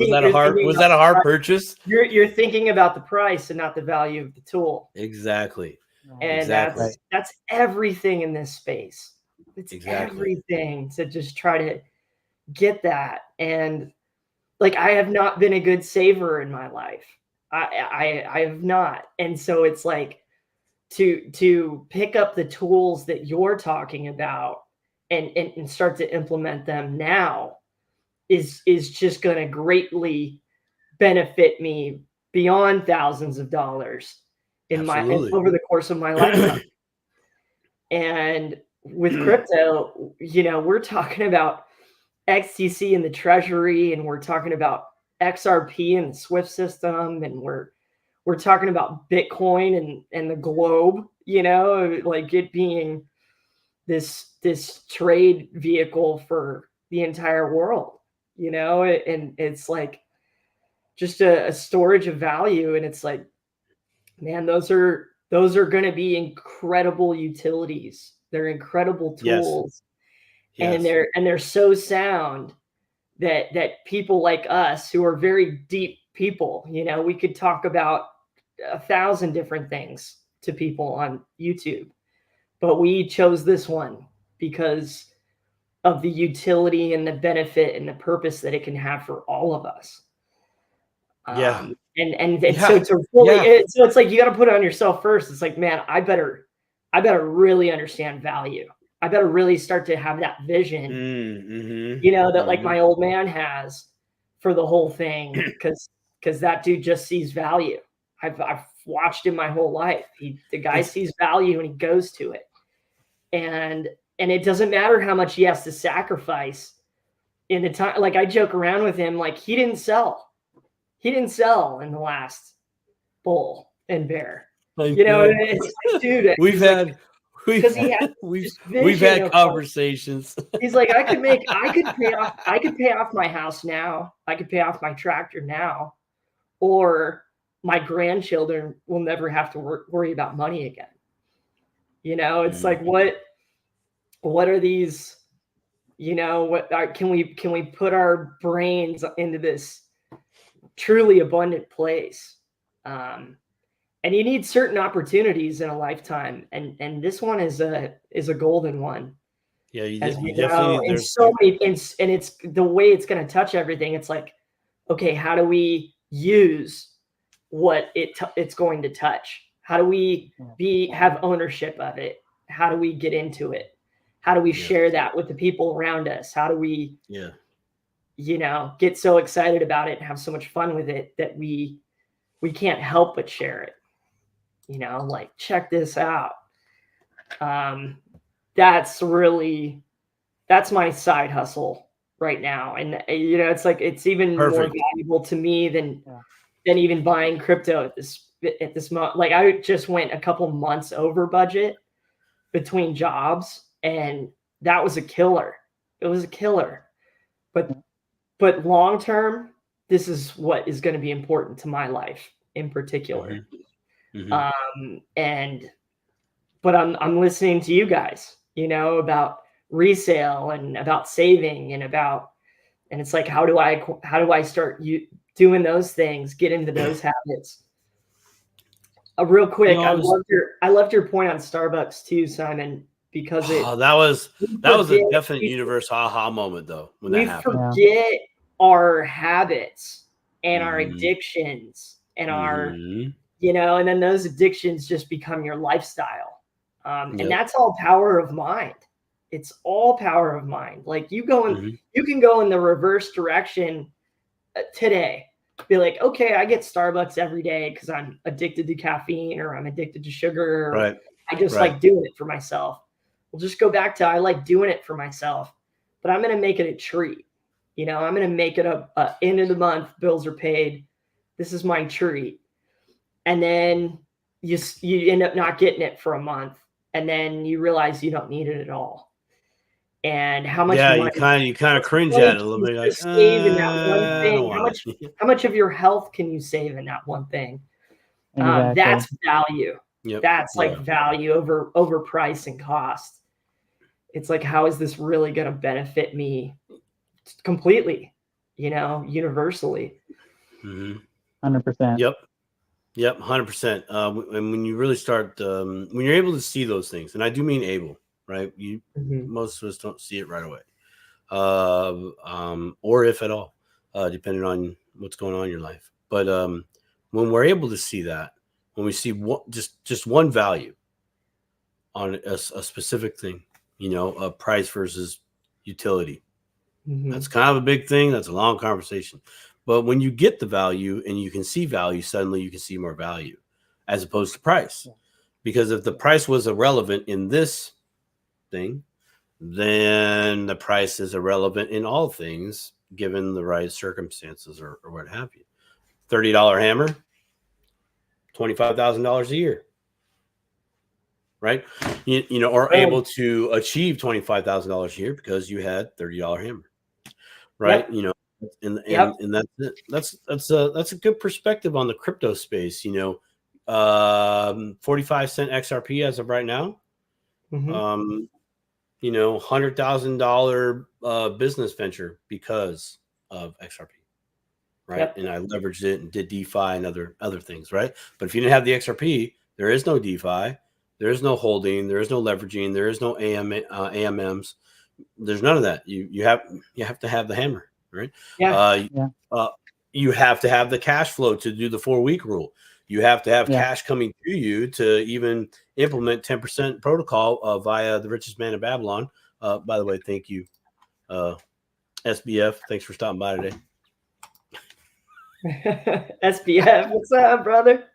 that a hard purchase? You're thinking about the price and not the value of the tool. Exactly. And that's everything in this space. It's everything to just try to get that. And like, I have not been a good saver in my life. I have not. And so it's like to pick up the tools that you're talking about and start to implement them now is just going to greatly benefit me beyond thousands of dollars over the course of my lifetime. And with crypto, we're talking about XTC and the treasury, and we're talking about XRP and the Swift system, and we're talking about Bitcoin and the globe, like it being this trade vehicle for the entire world, and it's like just a storage of value. And it's like, man, those are going to be incredible utilities. They're incredible tools. Yes. And they're so sound that people like us, who are very deep people, we could talk about 1,000 different things to people on YouTube, but we chose this one because of the utility and the benefit and the purpose that it can have for all of us. So it's like, you got to put it on yourself first. It's like, man, I better really understand value. I better really start to have that vision, that like my old man has for the whole thing, because that dude just sees value. I've watched him my whole life. The guy sees value and he goes to it, and it doesn't matter how much he has to sacrifice in the time. Like, I joke around with him, like, he didn't sell in the last bull and bear. It's like, dude, we've had conversations. He's like, I could pay off my house now. I could pay off my tractor now, or my grandchildren will never have to worry about money again. It's like, what are these, can we put our brains into this truly abundant place? And you need certain opportunities in a lifetime, and this one is a golden one. Yeah, you definitely. And so many, and it's the way it's going to touch everything. It's like, okay, how do we use what it's going to touch? How do we have ownership of it? How do we get into it? How do we share that with the people around us? How do we, get so excited about it and have so much fun with it that we can't help but share it? Like, check this out. That's my side hustle right now. And, it's like, it's even more valuable to me than even buying crypto at this moment. Like, I just went a couple months over budget between jobs, and that was a killer. It was a killer. But long term, this is what is going to be important to my life in particular. But I'm listening to you guys, about resale and about saving and it's like, how do I start doing those things, get into those habits? Real quick, I loved your point on Starbucks too, Simon, because that was a definite universe aha moment though when that happened. We forget our habits and our addictions and our and then those addictions just become your lifestyle. And that's all power of mind. It's all power of mind. Like, you can go in the reverse direction today. Be like, okay, I get Starbucks every day because I'm addicted to caffeine, or I'm addicted to sugar, or I just like doing it for myself. We'll just go back to, I like doing it for myself, but I'm going to make it a treat. I'm going to make it a end of the month, bills are paid. This is my treat. And then you end up not getting it for a month, and then you realize you don't need it at all. And how much money, you kind of cringe at it a little bit, like, save in that one thing. How much of your health can you save in that one thing? Exactly. That's value. That's like value over price and cost. It's like, how is this really going to benefit me completely, universally? 100%. Yep, 100%. And when you really start, when you're able to see those things, and I do mean able, right? Most of us don't see it right away, or if at all, depending on what's going on in your life. But when we're able to see that, when we see just one value on a specific thing, a price versus utility, that's kind of a big thing. That's a long conversation. But when you get the value and you can see value, suddenly you can see more value as opposed to price. Because if the price was irrelevant in this thing, then the price is irrelevant in all things given the right circumstances or what have you. $30 hammer, $25,000 a year, right? You know, are able to achieve $25,000 a year because you had $30 hammer, right? You know, and that's it. That's a good perspective on the crypto space. You know, 45 cent XRP as of right now. You know, $100,000 business venture because of XRP, right? And I leveraged it and did DeFi and other things, right? But if you didn't have the XRP, there is no DeFi, there is no holding, there is no leveraging, there is no AMMs. There's none of that. You have to have the hammer, right? You have to have the cash flow to do the 4-week rule. You have to have cash coming to you to even implement 10% protocol via the richest man in Babylon. By the way, thank you, SBF. Thanks for stopping by today. SBF, what's up, brother?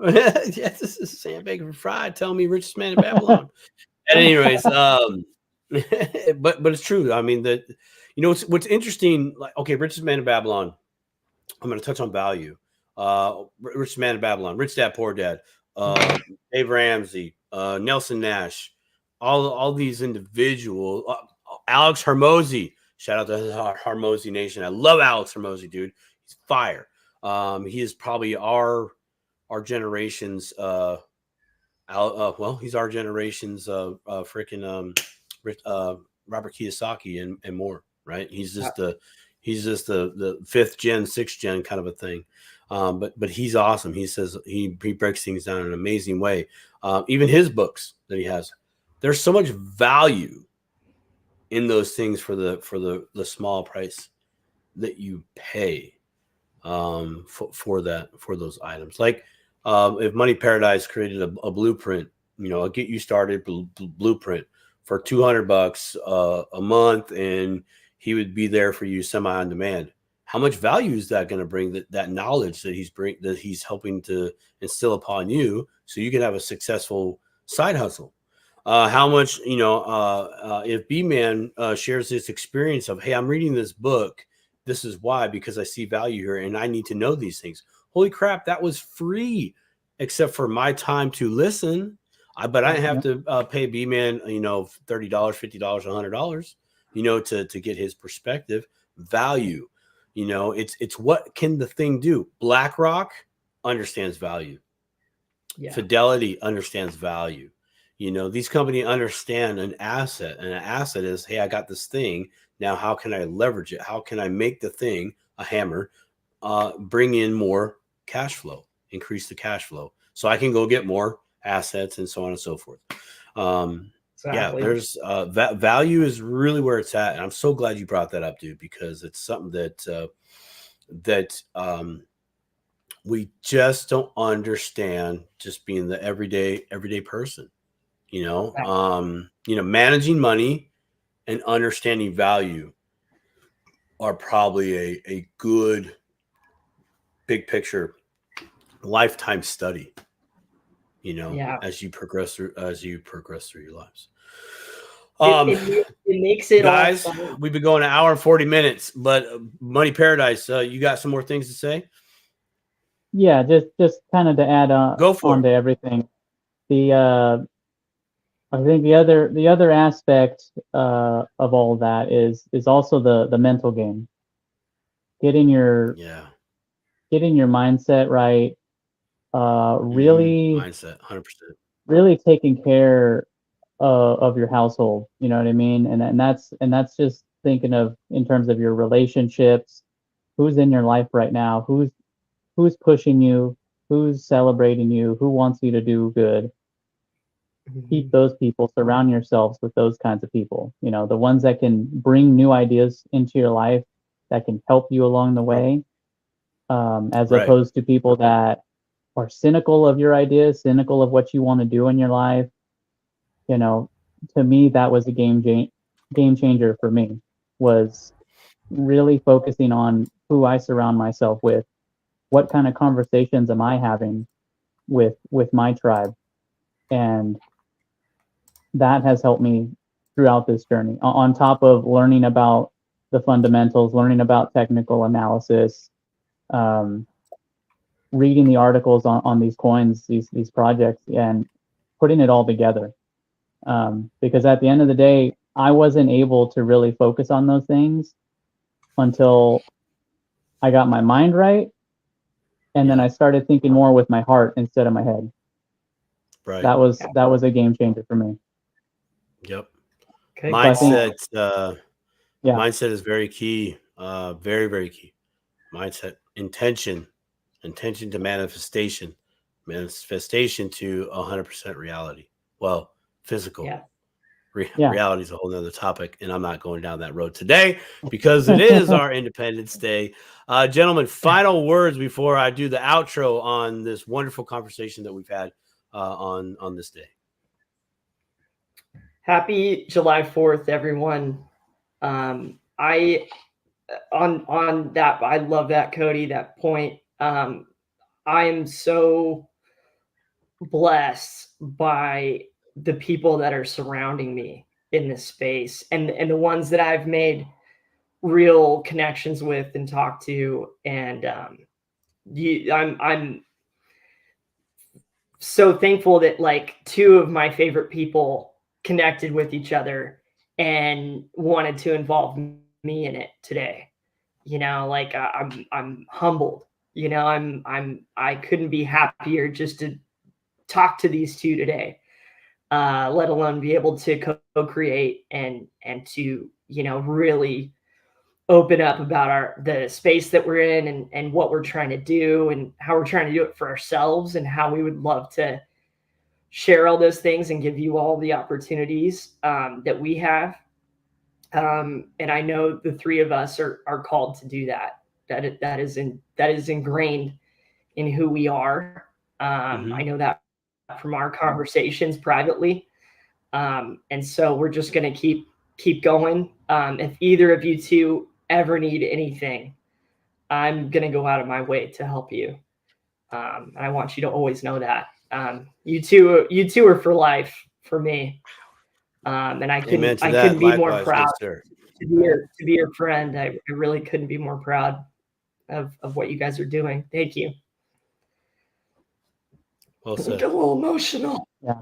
Yes, this is Sam Baker Fried telling me richest man in Babylon. Anyways, but it's true. I mean, that, you know, what's interesting, like, okay, richest man in Babylon. I'm going to touch on value. Rich Man in Babylon, Rich Dad Poor Dad, Dave Ramsey, Nelson Nash, all these individuals. Alex Hormozy, shout out to Hormozy Nation. I love Alex Hormozy, dude. He's fire. He is probably our generation's. Well, he's our generation's freaking Robert Kiyosaki and more. Right? He's just the 5th gen, 6th gen kind of a thing. But he's awesome. He says he breaks things down in an amazing way. Even his books that he has, there's so much value in those things for the small price that you pay for those items. Like if Money Paradise created a blueprint, you know, a get you started blueprint for $200 a month, and he would be there for you semi on demand. How much value is that going to bring? That knowledge that he's helping to instill upon you, so you can have a successful side hustle. How much, you know, if Bman shares this experience of, hey, I'm reading this book, this is why, because I see value here and I need to know these things. Holy crap, that was free, except for my time to listen. But I didn't have to pay Bman, you know, $30, $50, $100, you know, to get his perspective. Value. You know, it's what can the thing do? BlackRock understands value. Fidelity understands value. You know, these companies understand an asset, and an asset is, hey, I got this thing. Now, how can I leverage it? How can I make the thing a hammer, bring in more cash flow, increase the cash flow, so I can go get more assets and so on and so forth. Exactly. Yeah, there's that value is really where it's at, and I'm so glad you brought that up, dude, because it's something that we just don't understand. Just being the everyday person, you know, managing money and understanding value are probably a good big picture lifetime study. You know, as you progress through your lives. It makes it, guys, we've been going an hour and 40 minutes, but Money Paradise, you got some more things to say? Yeah, just kind of to add on to everything. I think the other aspect of all that is also the mental game. Getting your mindset right. Really mindset, 100%. Really taking care of your household. You know what I mean? And that's just thinking of in terms of your relationships. Who's in your life right now? Who's pushing you? Who's celebrating you? Who wants you to do good? Keep those people. Surround yourselves with those kinds of people. You know, the ones that can bring new ideas into your life, that can help you along the way, as opposed to people that are cynical of your ideas, cynical of what you want to do in your life. You know, to me, that was a game changer for me, was really focusing on who I surround myself with. What kind of conversations am I having with my tribe? And that has helped me throughout this journey. On top of learning about the fundamentals, learning about technical analysis, um, reading the articles on these coins, these projects, and putting it all together. Because at the end of the day, I wasn't able to really focus on those things until I got my mind right, and then I started thinking more with my heart instead of my head. Right. That was a game changer for me. Yep. Okay. Mindset. Yeah. Mindset is very key. Very, very key. Mindset, intention to manifestation to 100% reality. Well, physical. Yeah. Reality is a whole nother topic, and I'm not going down that road today because it is our Independence Day. Gentlemen, final words before I do the outro on this wonderful conversation that we've had on this day. Happy July 4th, everyone. I on that, I love that, Cody, that point. I am so blessed by the people that are surrounding me in this space, and the ones that I've made real connections with and talked to. And I'm so thankful that like two of my favorite people connected with each other and wanted to involve me in it today. You know, like I'm humbled. You know, I couldn't be happier just to talk to these two today, let alone be able to co-create and to, you know, really open up about the space that we're in, and what we're trying to do and how we're trying to do it for ourselves, and how we would love to share all those things and give you all the opportunities that we have. And I know the three of us are called to do that. That is ingrained in who we are. I know that from our conversations privately. And so we're just going to keep going. If either of you two ever need anything, I'm going to go out of my way to help you. And I want you to always know that. You two are for life for me. And I couldn't be more proud to be your friend. I really couldn't be more proud of what you guys are doing. Thank you. Well said. I'm a little emotional. Yeah.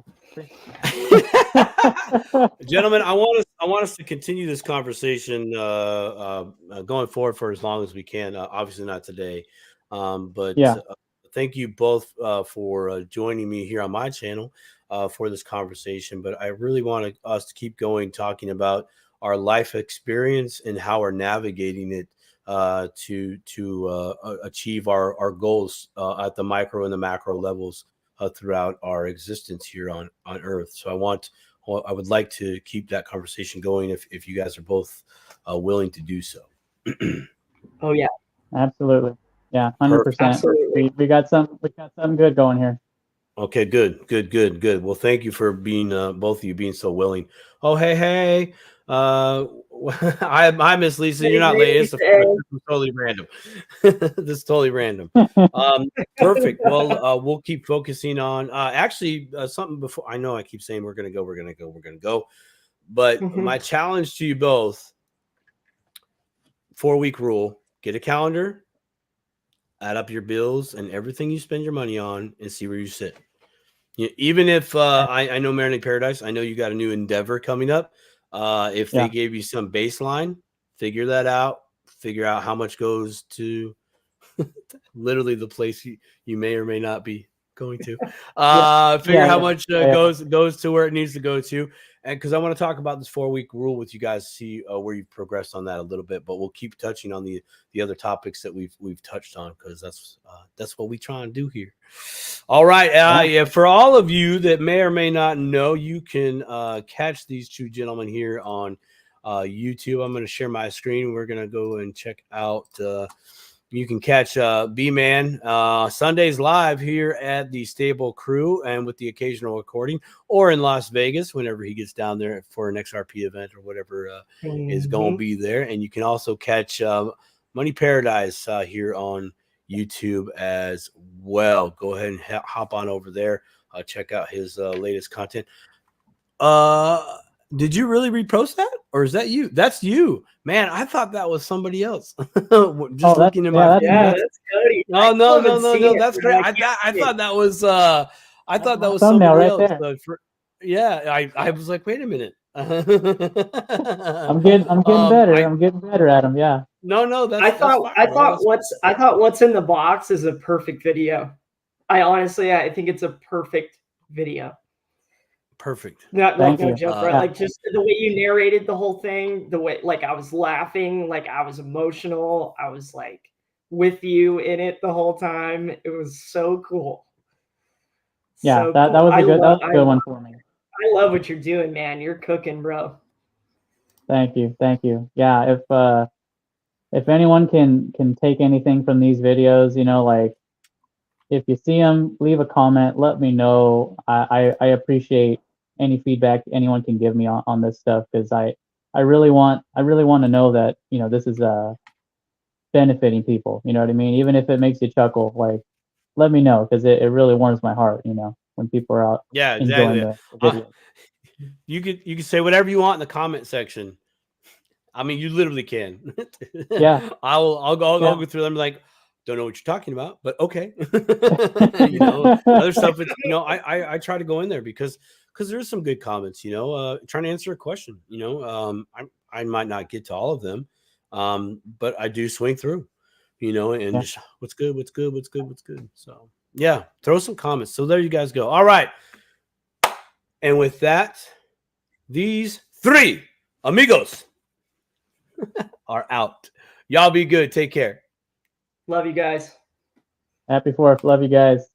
Gentlemen, I want us to continue this conversation going forward for as long as we can. Obviously not today, but thank you both for joining me here on my channel for this conversation. But I really want us to keep going, talking about our life experience and how we're navigating it to achieve our goals at the micro and the macro levels throughout our existence here on Earth. So I would like to keep that conversation going if you guys are both willing to do so. Oh yeah, absolutely. Yeah, 100%. Absolutely. We got something good going here. Okay, good. Well, thank you for being both of you being so willing. Oh, hey. Hi, Miss Lisa. You're not late. It's totally random. This is totally random. Perfect. Well, we'll keep focusing on actually something before. I know I keep saying we're gonna go. But my challenge to you both: 4-week rule. Get a calendar, add up your bills and everything you spend your money on, and see where you sit. Even if I know Marinate Paradise, I know you got a new endeavor coming up. If they gave you some baseline, figure that out. Figure out how much goes to literally the place you may or may not be going to. Figure how much goes to where it needs to go to. And because I want to talk about this 4-week rule with you guys, see where you've progressed on that a little bit. But we'll keep touching on the other topics that we've touched on, because that's what we try and do here. All right. For all of you that may or may not know, you can catch these two gentlemen here on YouTube. I'm going to share my screen. We're going to go and check out. You can catch Bman Sundays live here at the Stable Crew, and with the occasional recording, or in Las Vegas whenever he gets down there for an XRP event or whatever is going to be there. And you can also catch Money Paradise here on YouTube as well. Go ahead and hop on over there. Check out his latest content. Did you really repost that, or is that you? That's you, man. I thought that was somebody else. Just looking at my that's Cody. No, that's great. I thought that was I thought that was somebody right else. there. I was like, wait a minute. I'm getting better. I'm getting better at them. Yeah. No, that's I thought what's in the box is a perfect video. I think it's a perfect video. Perfect. No joke, right? Like just the way you narrated the whole thing, the way like I was laughing, like I was emotional, I was like with you in it the whole time. It was so cool. Yeah, that was a good one for me. I love what you're doing, man. You're cooking, bro. Thank you. Yeah, if anyone can take anything from these videos, like if you see them, leave a comment, let me know. I appreciate any feedback anyone can give me on this stuff, because I really want to know that this is benefiting people. You know what I mean? Even if it makes you chuckle, like let me know, because it really warms my heart. When people are out enjoying the video. You could say whatever you want in the comment section. I mean, you literally can. Yeah. I'll go through them like, don't know what you're talking about, but okay. Other stuff. It's, I try to go in there because there's some good comments. Trying to answer a question. I might not get to all of them, but I do swing through. And just what's good. So yeah, throw some comments. So there you guys go. All right, and with that, these three amigos are out. Y'all be good. Take care. Love you guys. Happy 4th. Love you guys.